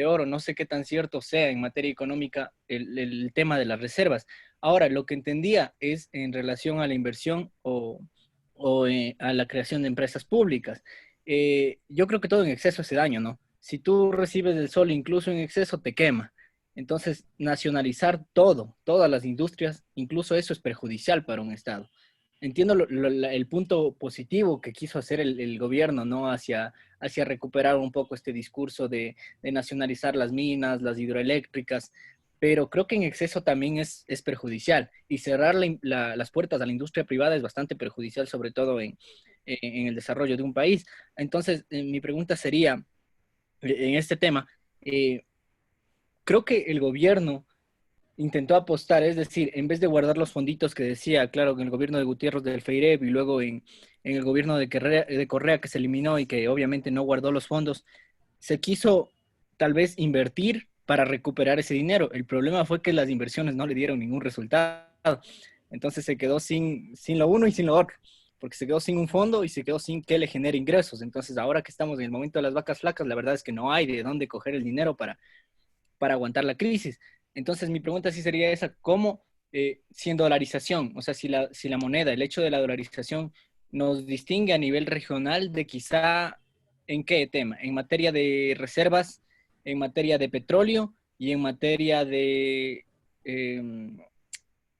oro? No sé qué tan cierto sea en materia económica el tema de las reservas. Ahora, lo que entendía es en relación a la inversión o a la creación de empresas públicas. Yo creo que todo en exceso hace daño, ¿no? Si tú recibes el sol incluso en exceso, te quema. Entonces, nacionalizar todo, todas las industrias, incluso eso es perjudicial para un Estado. Entiendo el punto positivo que quiso hacer el gobierno, ¿no? Hacia recuperar un poco este discurso de nacionalizar las minas, las hidroeléctricas, pero creo que en exceso también es perjudicial. Y cerrar las puertas a la industria privada es bastante perjudicial, sobre todo en el desarrollo de un país. Entonces, mi pregunta sería, en este tema, creo que el gobierno intentó apostar, es decir, en vez de guardar los fonditos que decía, claro, en el gobierno de Gutiérrez del Feireb y luego en el gobierno de Correa que se eliminó y que obviamente no guardó los fondos, se quiso tal vez invertir para recuperar ese dinero. El problema fue que las inversiones no le dieron ningún resultado. Entonces se quedó sin lo uno y sin lo otro, porque se quedó sin un fondo y se quedó sin que le genere ingresos. Entonces ahora que estamos en el momento de las vacas flacas, la verdad es que no hay de dónde coger el dinero para aguantar la crisis. Entonces mi pregunta sí sería esa, ¿cómo sin dolarización, o sea, si la moneda, el hecho de la dolarización nos distingue a nivel regional de quizá en qué tema? En materia de reservas, en materia de petróleo y en materia de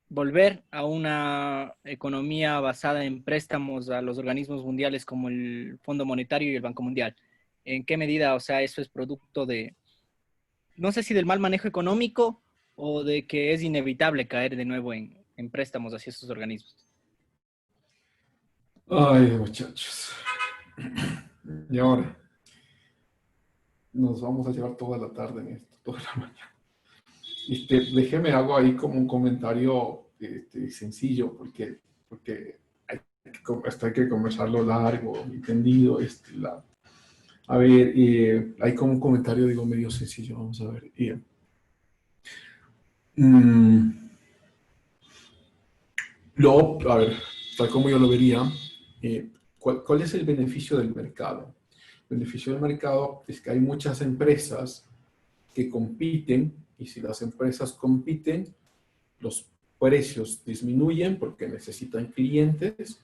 volver a una economía basada en préstamos a los organismos mundiales como el Fondo Monetario y el Banco Mundial. ¿En qué medida, o sea, eso es producto de, no sé si del mal manejo económico o de que es inevitable caer de nuevo en préstamos hacia estos organismos? Ay, muchachos. Y ahora nos vamos a llevar toda la tarde en esto, toda la mañana. Déjeme hago ahí como un comentario sencillo, porque esto hay que conversarlo largo y tendido. A ver, hay como un comentario, digo, medio sencillo. Vamos a ver. A ver, tal como yo lo vería, ¿cuál es el beneficio del mercado? El beneficio del mercado es que hay muchas empresas que compiten, y si las empresas compiten, los precios disminuyen porque necesitan clientes,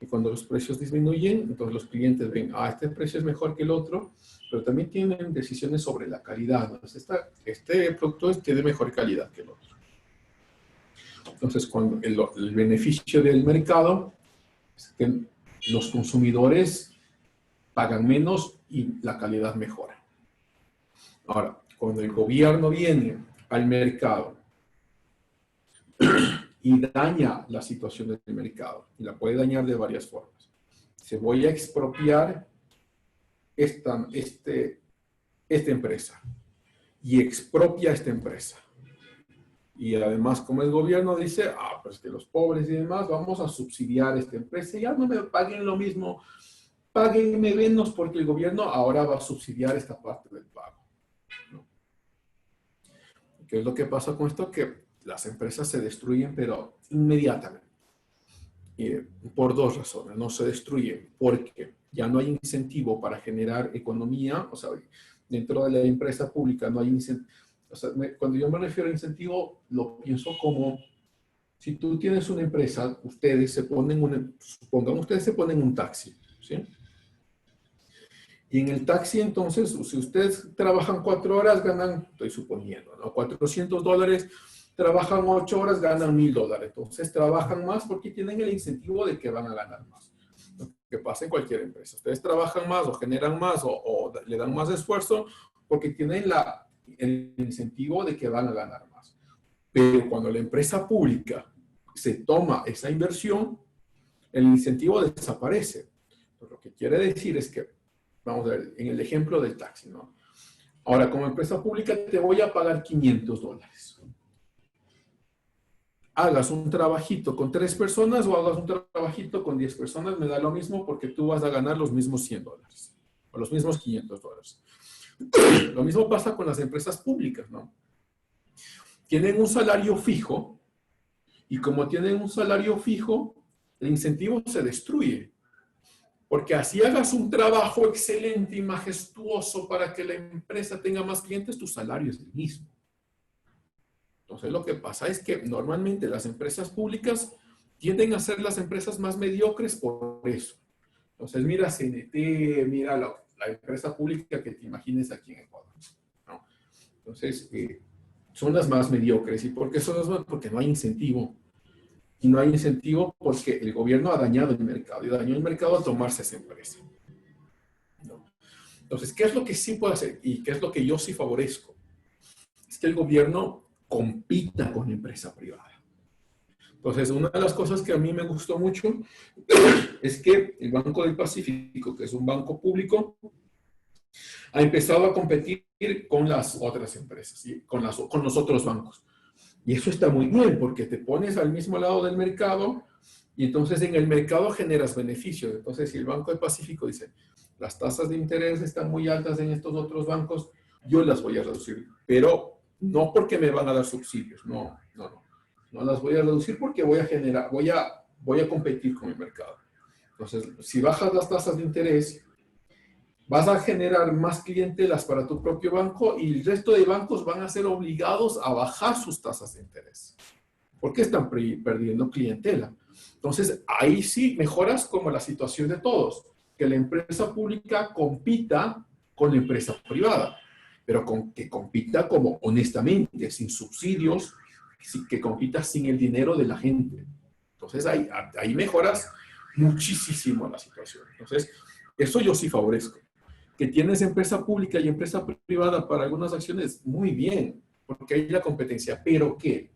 y cuando los precios disminuyen, entonces los clientes ven, este precio es mejor que el otro, pero también tienen decisiones sobre la calidad. Este producto es de mejor calidad que el otro. Entonces, cuando el beneficio del mercado es que los consumidores pagan menos y la calidad mejora. Ahora, cuando el gobierno viene al mercado y daña la situación del mercado, y la puede dañar de varias formas. Se voy a expropiar este esta empresa y expropia esta empresa. Y además, como el gobierno dice, pues que los pobres y demás, vamos a subsidiar esta empresa, ya no me paguen lo mismo, páguenme menos porque el gobierno ahora va a subsidiar esta parte del pago, ¿no? ¿Qué es lo que pasa con esto? Que las empresas se destruyen, pero inmediatamente. Por dos razones. No se destruyen porque ya no hay incentivo para generar economía, o sea, dentro de la empresa pública no hay incentivo. O sea, cuando yo me refiero a incentivo, lo pienso como, si tú tienes una empresa, ustedes se ponen supongan, ustedes se ponen un taxi, ¿sí? Y en el taxi, entonces, si ustedes trabajan 4 horas, ganan, estoy suponiendo, ¿no? $400, trabajan 8 horas, ganan $1,000. Entonces, trabajan más porque tienen el incentivo de que van a ganar más. Lo que pasa en cualquier empresa. Ustedes trabajan más o generan más o le dan más esfuerzo porque tienen el incentivo de que van a ganar más. Pero cuando la empresa pública se toma esa inversión, el incentivo desaparece. Lo que quiere decir es que, vamos a ver, en el ejemplo del taxi, ¿no? Ahora, como empresa pública te voy a pagar $500. Hagas un trabajito con 3 personas o hagas un trabajito con 10 personas, me da lo mismo porque tú vas a ganar los mismos $100 o los mismos $500. Lo mismo pasa con las empresas públicas, ¿no? Tienen un salario fijo y como tienen un salario fijo, el incentivo se destruye. Porque así hagas un trabajo excelente y majestuoso para que la empresa tenga más clientes, tu salario es el mismo. Entonces lo que pasa es que normalmente las empresas públicas tienden a ser las empresas más mediocres por eso. Entonces mira CNT, mira la empresa pública que te imagines aquí en Ecuador, ¿no? Entonces son las más mediocres. ¿Y por qué son las más? Porque no hay incentivo. Y no hay incentivo porque el gobierno ha dañado el mercado y dañó el mercado al tomarse esa empresa, ¿no? Entonces, ¿qué es lo que sí puede hacer? Y ¿qué es lo que yo sí favorezco? Es que el gobierno compita con la empresa privada. Entonces, una de las cosas que a mí me gustó mucho es que el Banco del Pacífico, que es un banco público, ha empezado a competir con las otras empresas, ¿sí? con los otros bancos. Y eso está muy bien porque te pones al mismo lado del mercado y entonces en el mercado generas beneficios. Entonces, si el Banco del Pacífico dice, las tasas de interés están muy altas en estos otros bancos, yo las voy a reducir. Pero no porque me van a dar subsidios, no las voy a reducir porque voy a competir con el mercado. Entonces, si bajas las tasas de interés, vas a generar más clientelas para tu propio banco y el resto de bancos van a ser obligados a bajar sus tasas de interés. Porque están perdiendo clientela. Entonces, ahí sí mejoras como la situación de todos. Que la empresa pública compita con la empresa privada. Pero que compita como honestamente, sin subsidios, que compita sin el dinero de la gente. Entonces, ahí mejoras muchísimo la situación. Entonces, eso yo sí favorezco. Que tienes empresa pública y empresa privada para algunas acciones, muy bien, porque hay la competencia, pero que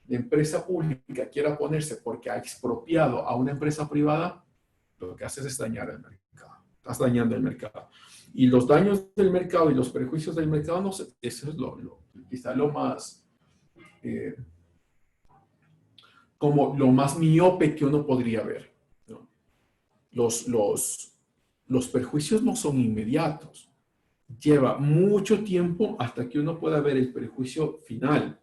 la empresa pública quiera ponerse porque ha expropiado a una empresa privada, lo que haces es dañar el mercado. Estás dañando el mercado. Y los daños del mercado y los perjuicios del mercado, no sé, eso es quizá lo más, como lo más miope que uno podría ver, ¿no? Los perjuicios no son inmediatos. Lleva mucho tiempo hasta que uno pueda ver el perjuicio final.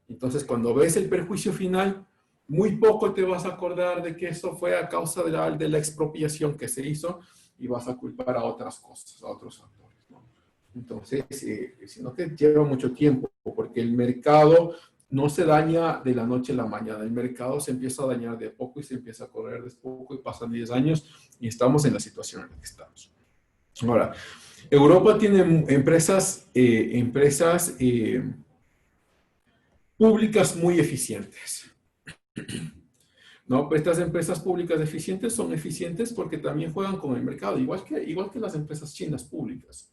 Entonces, cuando ves el perjuicio final, muy poco te vas a acordar de que eso fue a causa de la expropiación que se hizo y vas a culpar a otras cosas, a otros actores, ¿no? Entonces, sino que lleva mucho tiempo, porque el mercado no se daña de la noche a la mañana. El mercado se empieza a dañar de poco y se empieza a correr de poco y pasan 10 años y estamos en la situación en la que estamos. Ahora, Europa tiene empresas públicas muy eficientes, ¿no? Pues estas empresas públicas eficientes son eficientes porque también juegan con el mercado, igual que las empresas chinas públicas.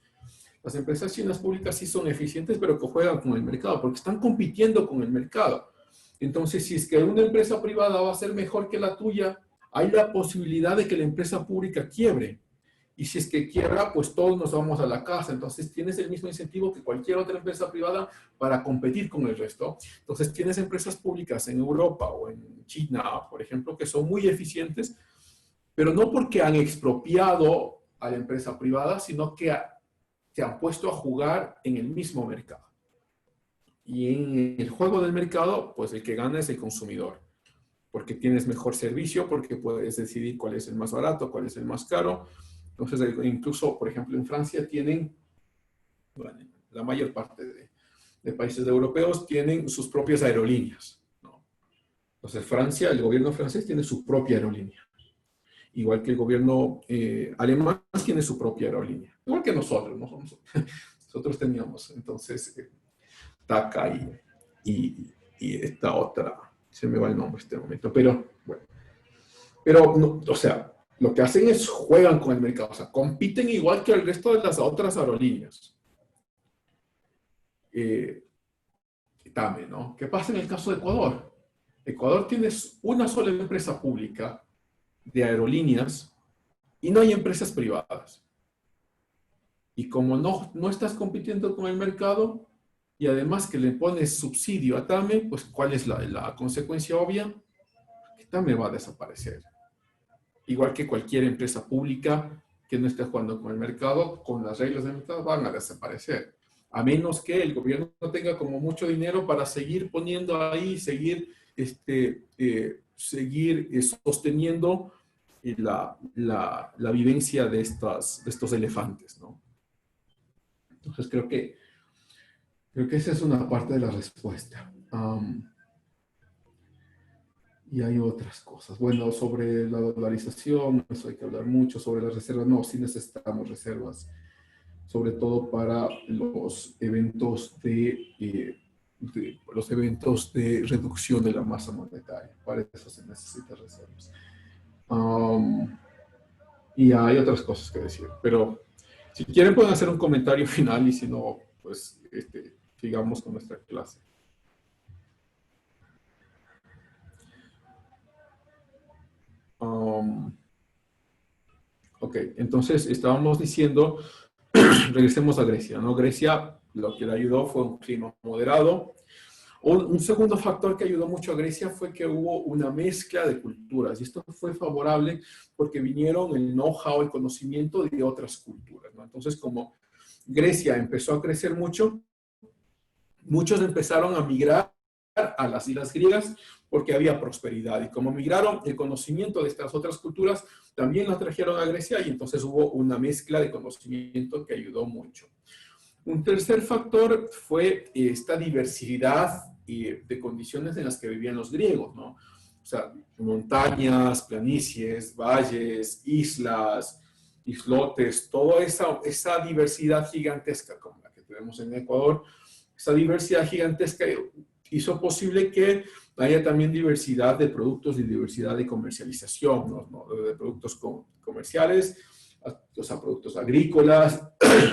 Las empresas chinas públicas sí son eficientes, pero que juegan con el mercado, porque están compitiendo con el mercado. Entonces, si es que una empresa privada va a ser mejor que la tuya, hay la posibilidad de que la empresa pública quiebre. Y si es que quiebra, pues todos nos vamos a la casa. Entonces tienes el mismo incentivo que cualquier otra empresa privada para competir con el resto. Entonces tienes empresas públicas en Europa o en China, por ejemplo, que son muy eficientes, pero no porque han expropiado a la empresa privada, sino que se han puesto a jugar en el mismo mercado. Y en el juego del mercado, pues el que gana es el consumidor, porque tienes mejor servicio, porque puedes decidir cuál es el más barato, cuál es el más caro. Entonces, incluso, por ejemplo, en Francia tienen, bueno, la mayor parte de países europeos tienen sus propias aerolíneas, ¿no? Entonces, Francia, el gobierno francés tiene su propia aerolínea. Igual que el gobierno alemán tiene su propia aerolínea. Igual que nosotros, ¿no? Nosotros teníamos, entonces, TACA y esta otra, se me va el nombre en este momento, pero bueno. Pero, no, o sea, lo que hacen es juegan con el mercado, o sea, compiten igual que el resto de las otras aerolíneas. También, ¿no? ¿Qué pasa en el caso de Ecuador? Ecuador tiene una sola empresa pública de aerolíneas y no hay empresas privadas. Y como no estás compitiendo con el mercado y además que le pones subsidio a TAME, pues ¿cuál es la consecuencia obvia? Que TAME va a desaparecer. Igual que cualquier empresa pública que no esté jugando con el mercado, con las reglas del mercado van a desaparecer. A menos que el gobierno no tenga como mucho dinero para seguir poniendo ahí, seguir sosteniendo la vivencia de estos elefantes, ¿no? Entonces creo que esa es una parte de la respuesta. Y hay otras cosas. Bueno, sobre la dolarización, eso hay que hablar mucho. Sobre las reservas, no, sí necesitamos reservas, sobre todo para los eventos de reducción de la masa monetaria. Para eso se necesitan reservas. Y hay otras cosas que decir, pero si quieren pueden hacer un comentario final y si no, pues sigamos con nuestra clase. Ok, entonces estábamos diciendo, regresemos a Grecia, ¿no? Grecia lo que le ayudó fue un clima moderado. Un segundo factor que ayudó mucho a Grecia fue que hubo una mezcla de culturas y esto fue favorable porque vinieron el know-how, el conocimiento de otras culturas, ¿no? Entonces, como Grecia empezó a crecer mucho, muchos empezaron a migrar a las islas griegas porque había prosperidad y como migraron, el conocimiento de estas otras culturas también lo trajeron a Grecia y entonces hubo una mezcla de conocimiento que ayudó mucho. Un tercer factor fue esta diversidad de condiciones en las que vivían los griegos, ¿no? O sea, montañas, planicies, valles, islas, islotes, toda esa diversidad gigantesca como la que tenemos en Ecuador, esa diversidad gigantesca hizo posible que haya también diversidad de productos y diversidad de comercialización, ¿no? De productos comerciales, o sea, productos agrícolas,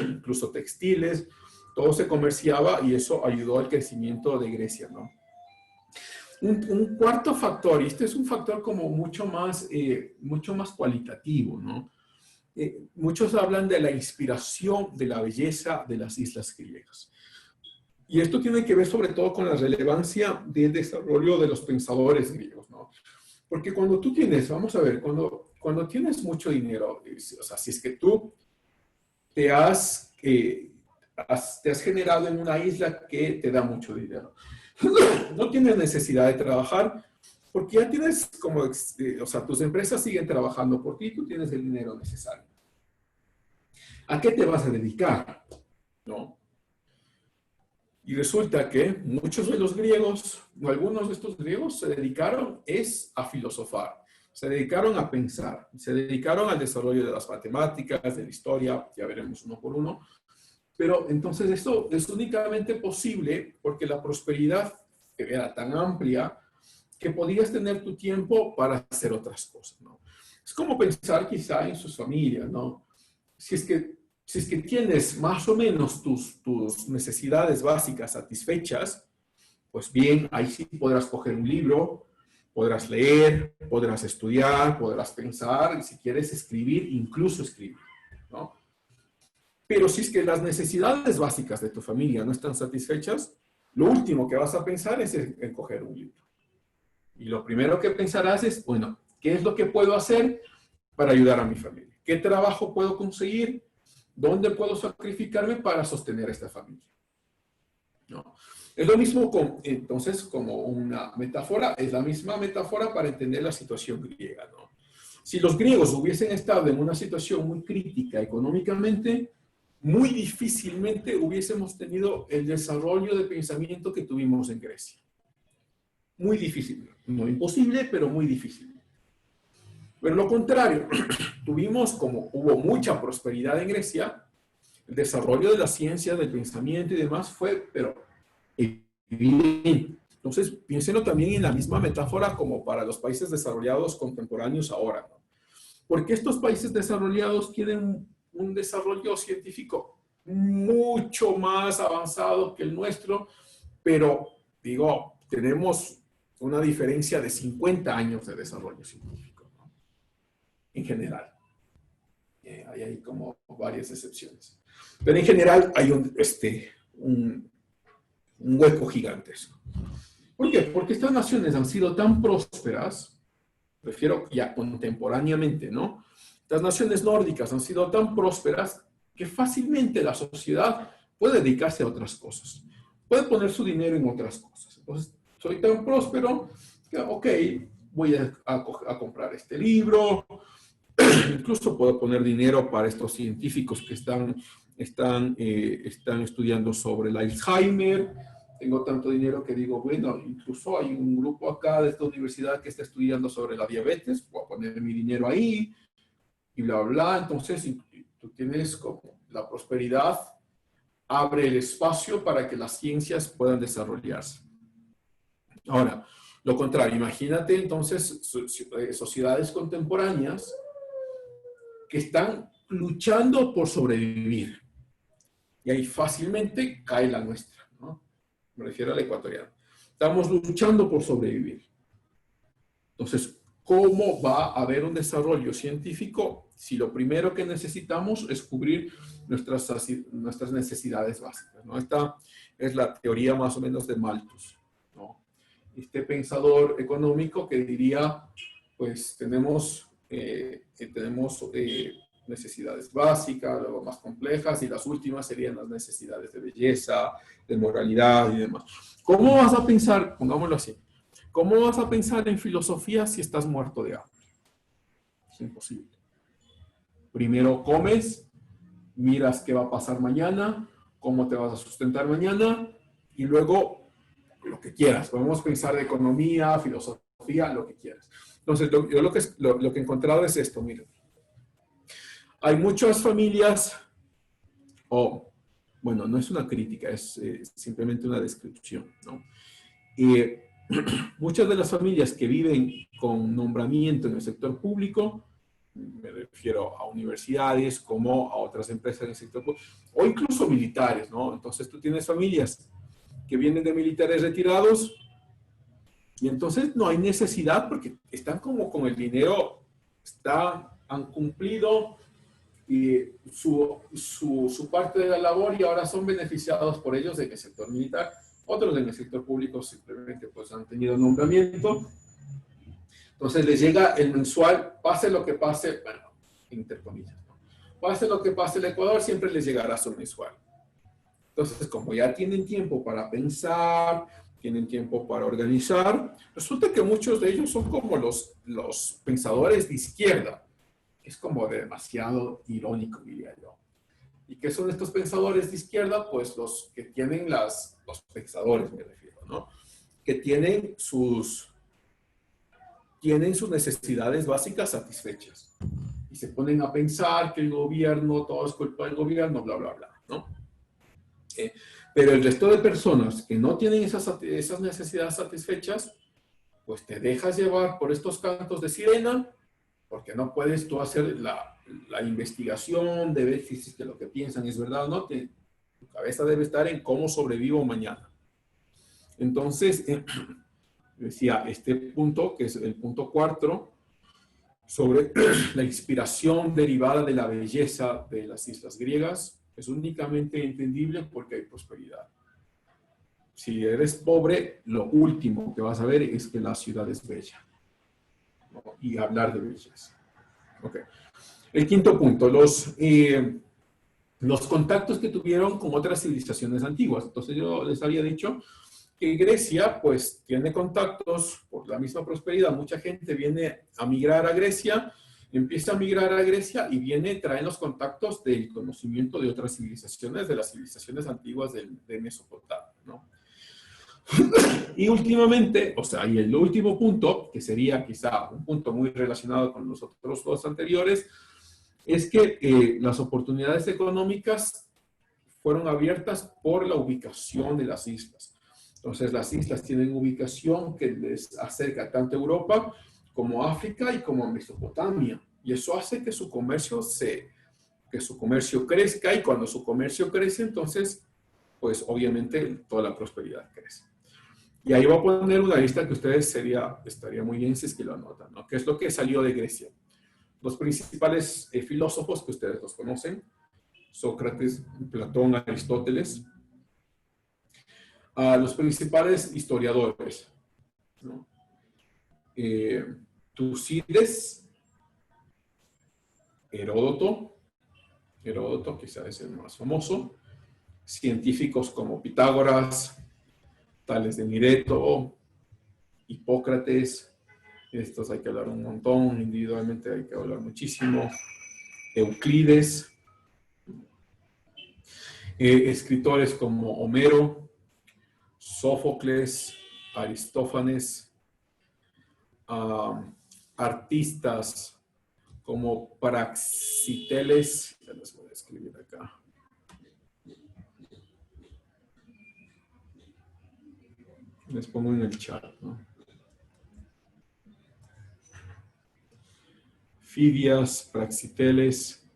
incluso textiles, todo se comerciaba y eso ayudó al crecimiento de Grecia, ¿no? Un cuarto factor, y este es un factor como mucho más cualitativo, ¿no? Muchos hablan de la inspiración de la belleza de las islas griegas. Y esto tiene que ver sobre todo con la relevancia del desarrollo de los pensadores griegos, ¿no? Porque cuando tú tienes, vamos a ver, cuando tienes mucho dinero, o sea, si es que tú te has generado en una isla que te da mucho dinero, no tienes necesidad de trabajar porque ya tienes como, o sea, tus empresas siguen trabajando por ti y tú tienes el dinero necesario. ¿A qué te vas a dedicar? ¿No? Y resulta que muchos de los griegos, o algunos de estos griegos, se dedicaron a filosofar, se dedicaron a pensar, se dedicaron al desarrollo de las matemáticas, de la historia, ya veremos uno por uno. Pero entonces esto es únicamente posible porque la prosperidad era tan amplia que podías tener tu tiempo para hacer otras cosas, ¿no? Es como pensar quizá en sus familias, ¿no? Si es que tienes más o menos tus necesidades básicas satisfechas, pues bien, ahí sí podrás coger un libro, podrás leer, podrás estudiar, podrás pensar y si quieres escribir, incluso escribir. ¿no? Pero si es que las necesidades básicas de tu familia no están satisfechas, lo último que vas a pensar es en coger un libro. Y lo primero que pensarás es, bueno, ¿qué es lo que puedo hacer para ayudar a mi familia? ¿Qué trabajo puedo conseguir? ¿Dónde puedo sacrificarme para sostener a esta familia? ¿No? Es lo mismo entonces, como una metáfora, es la misma metáfora para entender la situación griega, ¿no? Si los griegos hubiesen estado en una situación muy crítica económicamente, muy difícilmente hubiésemos tenido el desarrollo de pensamiento que tuvimos en Grecia. Muy difícil. No imposible, pero muy difícil. Pero lo contrario, tuvimos, como hubo mucha prosperidad en Grecia, el desarrollo de la ciencia, del pensamiento y demás fue, pero evidente. Entonces, piénsenlo también en la misma metáfora como para los países desarrollados contemporáneos ahora, ¿no? Porque estos países desarrollados tienen un desarrollo científico mucho más avanzado que el nuestro, pero, digo, tenemos una diferencia de 50 años de desarrollo científico, ¿no? En general. Hay como varias excepciones. Pero en general hay un hueco gigantesco. ¿Por qué? Porque estas naciones han sido tan prósperas, prefiero ya contemporáneamente, ¿no? Estas naciones nórdicas han sido tan prósperas que fácilmente la sociedad puede dedicarse a otras cosas. Puede poner su dinero en otras cosas. Entonces, soy tan próspero que, ok, voy a comprar este libro. Incluso puedo poner dinero para estos científicos que están estudiando sobre el Alzheimer. Tengo tanto dinero que digo, bueno, incluso hay un grupo acá de esta universidad que está estudiando sobre la diabetes, voy a poner mi dinero ahí, y bla, bla. Entonces, tú tienes como la prosperidad, abre el espacio para que las ciencias puedan desarrollarse. Ahora, lo contrario, imagínate entonces sociedades contemporáneas que están luchando por sobrevivir. Y ahí fácilmente cae la nuestra, ¿no? Me refiero a la ecuatoriana. Estamos luchando por sobrevivir. Entonces, ¿cómo va a haber un desarrollo científico si lo primero que necesitamos es cubrir nuestras necesidades básicas, ¿no? Esta es la teoría más o menos de Malthus, ¿no? Este pensador económico que diría, pues tenemos necesidades básicas, luego más complejas, y las últimas serían las necesidades de belleza, de moralidad y demás. ¿Cómo vas a pensar, pongámoslo así, cómo vas a pensar en filosofía si estás muerto de hambre? Es imposible. Primero comes, miras qué va a pasar mañana, cómo te vas a sustentar mañana, y luego lo que quieras. Podemos pensar de economía, filosofía, lo que quieras. Entonces, yo lo que he encontrado es esto, miren. Hay muchas familias, bueno, no es una crítica, es simplemente una descripción, ¿no? Muchas de las familias que viven con nombramiento en el sector público, me refiero a universidades como a otras empresas en el sector público, o incluso militares, ¿no? Entonces tú tienes familias que vienen de militares retirados y entonces no hay necesidad porque están como con el dinero, han cumplido su parte de la labor y ahora son beneficiados por ellos en el sector militar. Otros en el sector público simplemente pues han tenido nombramiento. Entonces les llega el mensual, pase lo que pase, bueno, entre comillas, ¿no? Pase lo que pase el Ecuador, siempre les llegará su mensual. Entonces, como ya tienen tiempo para pensar, tienen tiempo para organizar, resulta que muchos de ellos son como los pensadores de izquierda. Es como demasiado irónico, diría yo. ¿Y qué son estos pensadores de izquierda? Pues los que tienen los pensadores, me refiero, ¿no? Que tienen sus necesidades básicas satisfechas. Y se ponen a pensar que el gobierno, todo es culpa del gobierno, bla, bla, bla, ¿no? Pero el resto de personas que no tienen esas necesidades satisfechas, pues te dejas llevar por estos cantos de sirena, porque no puedes tú hacer la investigación de ver si lo que piensan es verdad o no. Tu cabeza debe estar en cómo sobrevivo mañana. Entonces, decía, este punto, que es el punto 4, sobre la inspiración derivada de la belleza de las islas griegas es únicamente entendible porque hay prosperidad. Si eres pobre, lo último que vas a ver es que la ciudad es bella, ¿no? Y hablar de belleza. Okay. El quinto punto, los contactos que tuvieron con otras civilizaciones antiguas. Entonces yo les había dicho que Grecia pues tiene contactos por la misma prosperidad. Mucha gente viene a migrar a Grecia, empieza a migrar a Grecia y traen los contactos del conocimiento de otras civilizaciones, de las civilizaciones antiguas de Mesopotamia, ¿no? Y últimamente, o sea, y el último punto, que sería quizá un punto muy relacionado con los otros dos anteriores, es que las oportunidades económicas fueron abiertas por la ubicación de las islas. Entonces, las islas tienen ubicación que les acerca tanto a Europa como a África y como a Mesopotamia. Y eso hace que su comercio crezca, y cuando su comercio crece, entonces, pues obviamente toda la prosperidad crece. Y ahí voy a poner una lista que ustedes estaría muy bien si es que lo anotan, ¿no? ¿Qué es lo que salió de Grecia? Los principales filósofos que ustedes los conocen: Sócrates, Platón, Aristóteles. Los principales historiadores, ¿no? Tucídides, Heródoto quizás es el más famoso, científicos como Pitágoras, Tales de Mileto, Hipócrates. Estos hay que hablar un montón, individualmente hay que hablar muchísimo. Euclides, escritores como Homero, Sófocles, Aristófanes, artistas como Praxíteles, ya les voy a escribir acá. Les pongo en el chat, ¿no? Fidias, Praxíteles,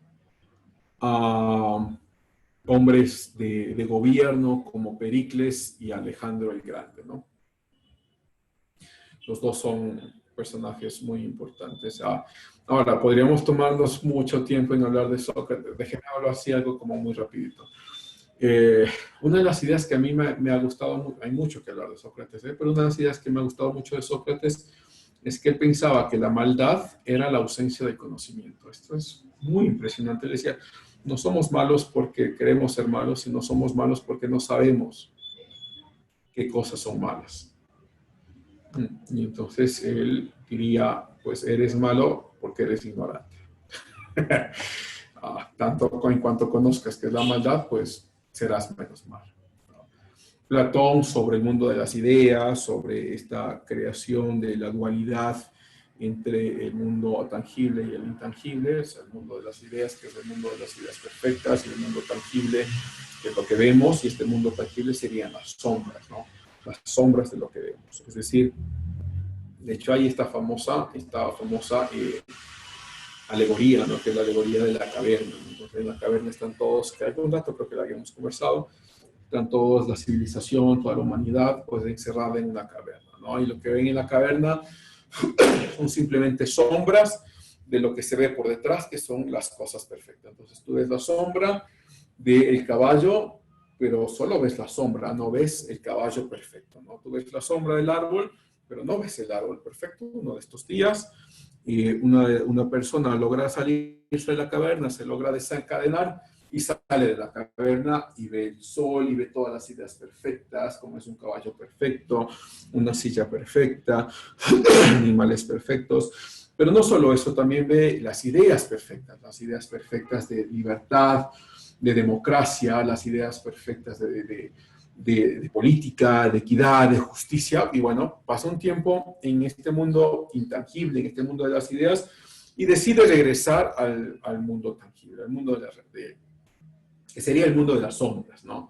hombres de gobierno como Pericles y Alejandro el Grande, ¿no? Los dos son personajes muy importantes. Ahora, podríamos tomarnos mucho tiempo en hablar de Sócrates. Déjenme hablar así algo como muy rapidito. Una de las ideas que a mí me ha gustado, hay mucho que hablar de Sócrates, pero una de las ideas que me ha gustado mucho de Sócrates es que él pensaba que la maldad era la ausencia de conocimiento. Esto es muy impresionante. Él decía, no somos malos porque queremos ser malos, sino somos malos porque no sabemos qué cosas son malas. Y entonces él diría, pues eres malo porque eres ignorante. Tanto en cuanto conozcas qué es la maldad, pues serás menos malo. Platón, sobre el mundo de las ideas, sobre esta creación de la dualidad entre el mundo tangible y el intangible, es el mundo de las ideas, que es el mundo de las ideas perfectas, y el mundo tangible, que es lo que vemos, y este mundo tangible serían las sombras, ¿no? Las sombras de lo que vemos. Es decir, de hecho hay esta famosa alegoría, ¿no? Que es la alegoría de la caverna. Entonces en la caverna están todos, que algún dato creo que lo habíamos conversado, están todos, la civilización, toda la humanidad, pues encerrada en una caverna, ¿no? Y lo que ven en la caverna son simplemente sombras de lo que se ve por detrás, que son las cosas perfectas. Entonces tú ves la sombra del caballo, pero solo ves la sombra, no ves el caballo perfecto, ¿no? Tú ves la sombra del árbol, pero no ves el árbol perfecto. Uno de estos días, una persona logra salirse de la caverna, se logra desencadenar y sale de la caverna y ve el sol y ve todas las ideas perfectas, como es un caballo perfecto, una silla perfecta, animales perfectos. Pero no solo eso, también ve las ideas perfectas de libertad, de democracia, las ideas perfectas de política, de equidad, de justicia. Y bueno, pasa un tiempo en este mundo intangible, en este mundo de las ideas, y decide regresar al mundo tangible, al mundo que sería el mundo de las sombras, ¿no?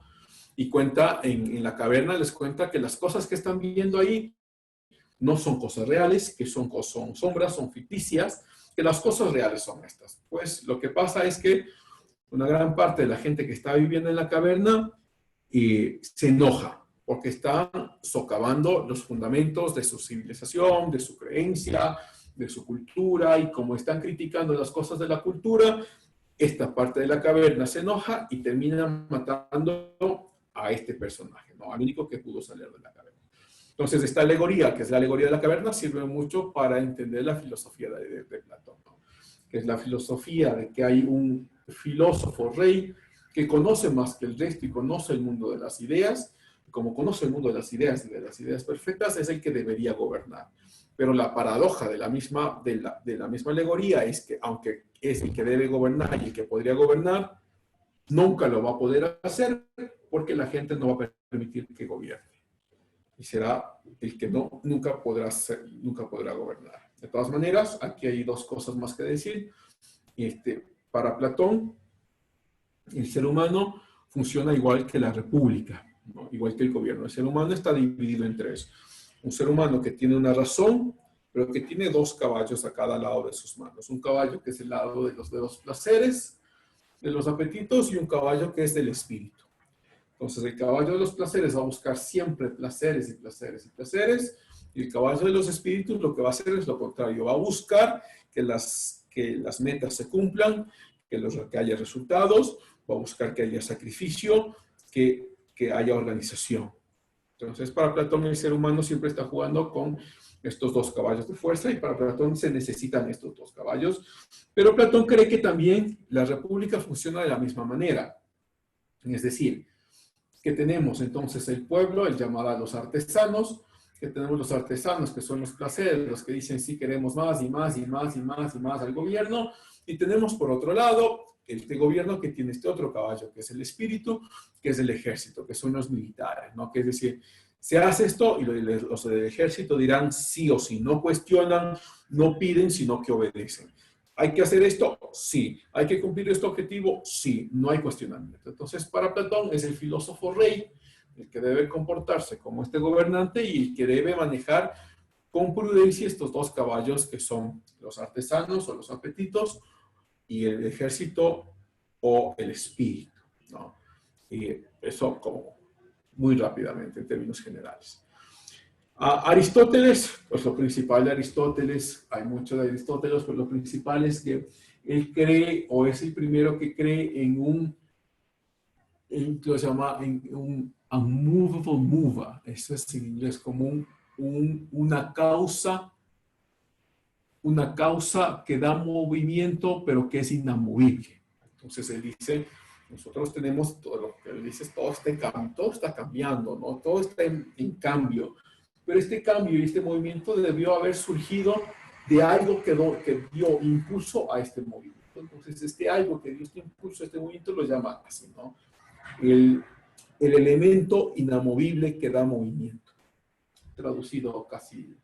Y cuenta, en la caverna les cuenta que las cosas que están viendo ahí no son cosas reales, que son sombras, son ficticias, que las cosas reales son estas. Pues lo que pasa es que una gran parte de la gente que está viviendo en la caverna se enoja porque están socavando los fundamentos de su civilización, de su creencia, de su cultura, y como están criticando las cosas de la cultura, esta parte de la caverna se enoja y termina matando a este personaje, ¿no? Al único que pudo salir de la caverna. Entonces, esta alegoría, que es la alegoría de la caverna, sirve mucho para entender la filosofía de Platón, ¿no? Que es la filosofía de que hay un filósofo rey que conoce más que el resto y conoce el mundo de las ideas. Como conoce el mundo de las ideas y de las ideas perfectas, es el que debería gobernar. Pero la paradoja de la misma alegoría es que, aunque es el que debe gobernar y el que podría gobernar, nunca lo va a poder hacer porque la gente no va a permitir que gobierne. Y será el que nunca podrá gobernar. De todas maneras, aquí hay dos cosas más que decir. Para Platón, el ser humano funciona igual que la república, ¿no? Igual que el gobierno. El ser humano está dividido en tres. Un ser humano que tiene una razón, pero que tiene dos caballos a cada lado de sus manos. Un caballo que es el lado de los placeres, de los apetitos, y un caballo que es del espíritu. Entonces, el caballo de los placeres va a buscar siempre placeres y placeres y placeres, y el caballo de los espíritus lo que va a hacer es lo contrario. Va a buscar que las metas se cumplan, que haya resultados, va a buscar que haya sacrificio, que haya organización. Entonces, para Platón, el ser humano siempre está jugando con estos dos caballos de fuerza, y para Platón se necesitan estos dos caballos. Pero Platón cree que también la república funciona de la misma manera. Es decir, que tenemos entonces el pueblo, el llamado a los artesanos, que tenemos los artesanos, que son los placeres, los que dicen sí queremos más y más y más y más y más al gobierno, y tenemos por otro lado este gobierno que tiene este otro caballo, que es el espíritu, que es el ejército, que son los militares, ¿no? Que es decir, se hace esto y los del ejército dirán sí o sí, no cuestionan, no piden, sino que obedecen. ¿Hay que hacer esto? Sí. ¿Hay que cumplir este objetivo? Sí. No hay cuestionamiento. Entonces, para Platón es el filósofo rey el que debe comportarse como este gobernante y el que debe manejar con prudencia estos dos caballos que son los artesanos o los apetitos y el ejército o el espíritu, ¿no? Y eso como muy rápidamente en términos generales. Aristóteles, pues lo principal de Aristóteles, hay mucho de Aristóteles, pero lo principal es que él cree, o es el primero que cree en lo llama en un unmovable mover. Eso es en inglés como una causa que da movimiento, pero que es inamovible. Entonces él dice, nosotros tenemos todo lo que él dice, todo está cambiando, ¿no? Todo está en cambio. Pero este cambio y este movimiento debió haber surgido de algo que dio impulso a este movimiento. Entonces, este algo que dio este impulso a este movimiento lo llama así, ¿no? El elemento inamovible que da movimiento. Traducido casi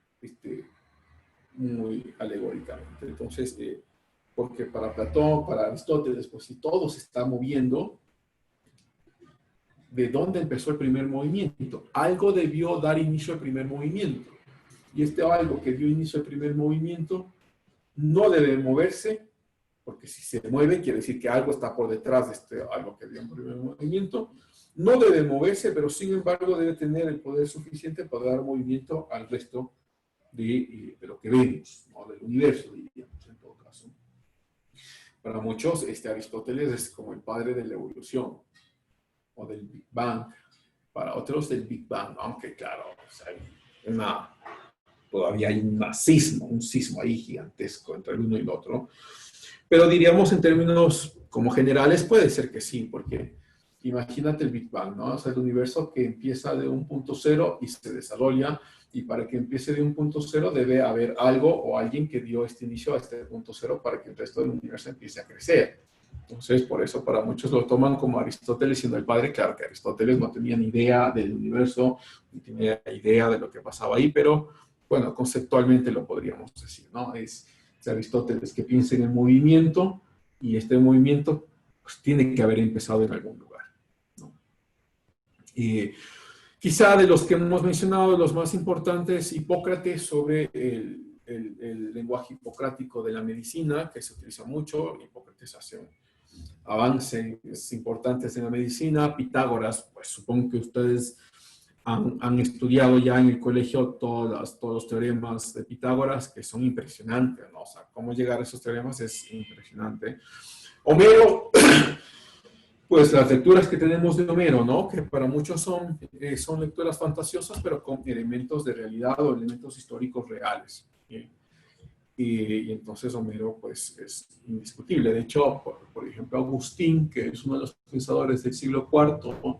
muy alegóricamente. Entonces, porque para Platón, para Aristóteles, pues si todo se está moviendo, ¿de dónde empezó el primer movimiento? Algo debió dar inicio al primer movimiento. Y este algo que dio inicio al primer movimiento no debe moverse, porque si se mueve quiere decir que algo está por detrás de este algo que dio el primer movimiento. No debe moverse, pero sin embargo debe tener el poder suficiente para dar movimiento al resto de lo que vemos, ¿no? Del universo, diríamos, en todo caso. Para muchos, Aristóteles es como el padre de la evolución, o del Big Bang. Para otros, del Big Bang, aunque claro, o sea, todavía hay un sismo ahí gigantesco entre el uno y el otro. Pero diríamos en términos como generales puede ser que sí, porque imagínate el Big Bang, ¿no? O sea, el universo que empieza de un punto cero y se desarrolla, y para que empiece de un punto cero debe haber algo o alguien que dio este inicio a este punto cero para que el resto del universo empiece a crecer. Entonces, por eso para muchos lo toman como Aristóteles siendo el padre. Claro que Aristóteles no tenía ni idea del universo, ni tenía idea de lo que pasaba ahí, pero bueno, conceptualmente lo podríamos decir, ¿no? Es Aristóteles que piensa en el movimiento, y este movimiento pues tiene que haber empezado en algún lugar, ¿no? Quizá de los que hemos mencionado, los más importantes, Hipócrates, sobre el lenguaje hipocrático de la medicina, que se utiliza mucho. Hipócrates hace avances importantes en la medicina. Pitágoras, pues supongo que ustedes han estudiado ya en el colegio todos los teoremas de Pitágoras, que son impresionantes, ¿no? O sea, cómo llegar a esos teoremas es impresionante. Homero, pues las lecturas que tenemos de Homero, ¿no? Que para muchos son lecturas fantasiosas, pero con elementos de realidad o elementos históricos reales. Y entonces Homero, pues, es indiscutible. De hecho, por ejemplo, Agustín, que es uno de los pensadores del siglo IV,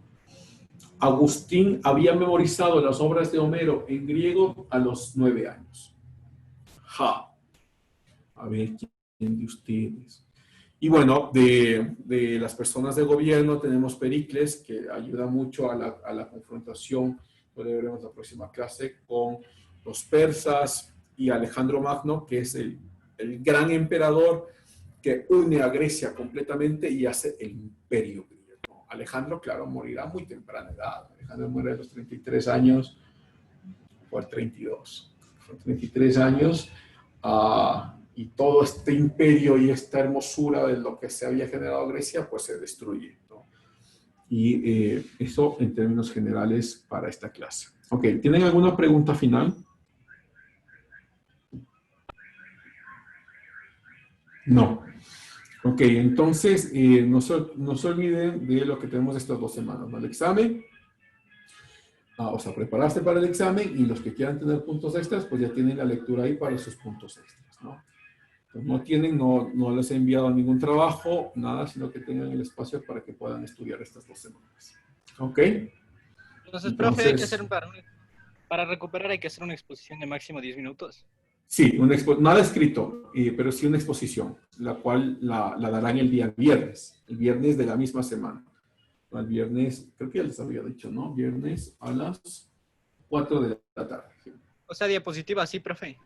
Agustín había memorizado las obras de Homero en griego a los 9 años. ¡Ja! A ver, ¿quién de ustedes? Y bueno, de las personas de gobierno tenemos Pericles, que ayuda mucho a la confrontación, lo veremos en la próxima clase, con los persas, y Alejandro Magno, que es el gran emperador que une a Grecia completamente y hace el imperio griego. Alejandro, claro, morirá a muy temprana edad. Alejandro muere a los 33 años, o al 32. Son 33 años, y todo este imperio y esta hermosura de lo que se había generado Grecia, pues se destruye, ¿no? Y eso en términos generales para esta clase. Ok, ¿tienen alguna pregunta final? No. Ok, entonces no se olviden de lo que tenemos estas 2 semanas, ¿no? El examen, o sea, prepararse para el examen, y los que quieran tener puntos extras, pues ya tienen la lectura ahí para sus puntos extras, ¿no? Entonces, no les he enviado ningún trabajo, nada, sino que tengan el espacio para que puedan estudiar estas 2 semanas. ¿Ok? Entonces, profe, hay que hacer para recuperar hay que hacer una exposición de máximo 10 minutos. Sí, nada escrito, pero sí una exposición, la cual la darán el día viernes, el viernes de la misma semana. El viernes, creo que ya les había dicho, ¿no? Viernes a las 4 de la tarde. Sí. O sea, diapositivas, sí, profe.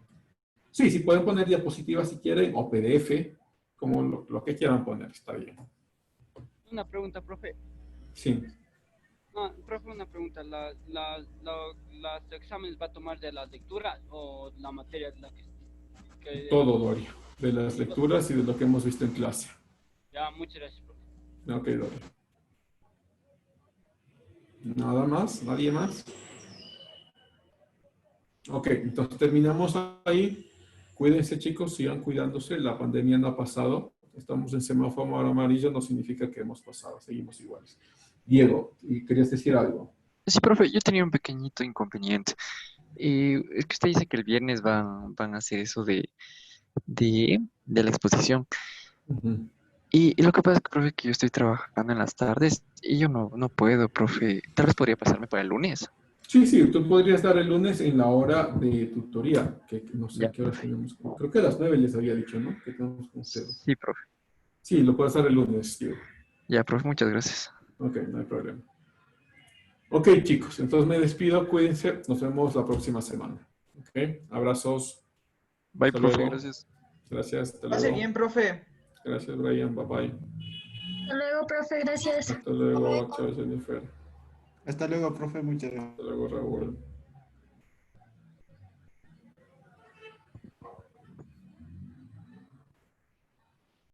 Sí, sí, pueden poner diapositivas si quieren, o PDF, como lo que quieran poner, está bien. Una pregunta, profe. Sí. No, profe, una pregunta. ¿Los exámenes va a tomar de la lectura o la materia de la que... Todo, Doria. De las lecturas y de lo que hemos visto en clase. Ya, muchas gracias, profe. Ok, Doria. ¿Nada más? ¿Nadie más? Ok, entonces terminamos ahí. Cuídense, chicos, sigan cuidándose. La pandemia no ha pasado. Estamos en semáforo amarillo, no significa que hemos pasado. Seguimos iguales. Diego, ¿querías decir algo? Sí, profe, yo tenía un pequeñito inconveniente. Es que usted dice que el viernes van a hacer eso de la exposición. Uh-huh. Y lo que pasa es que, profe, que yo estoy trabajando en las tardes y yo no puedo, profe. Tal vez podría pasarme para el lunes. Sí, tú podrías dar el lunes en la hora de tutoría, que no sé qué hora tenemos. Creo que a las 9 les había dicho, ¿no? Que tenemos con ustedes. Sí, profe. Sí, lo puedes dar el lunes, Diego. Ya, profe, muchas gracias. Ok, no hay problema. Ok, chicos, entonces me despido, cuídense, nos vemos la próxima semana. Ok, abrazos. Bye, Hasta profe, luego. gracias. Gracias, hasta Pase luego. bien, profe. Gracias, Brian, bye bye. Hasta luego, profe, gracias. Hasta luego, chao, Jennifer. Hasta luego, profe, muchas gracias. Hasta luego, Raúl.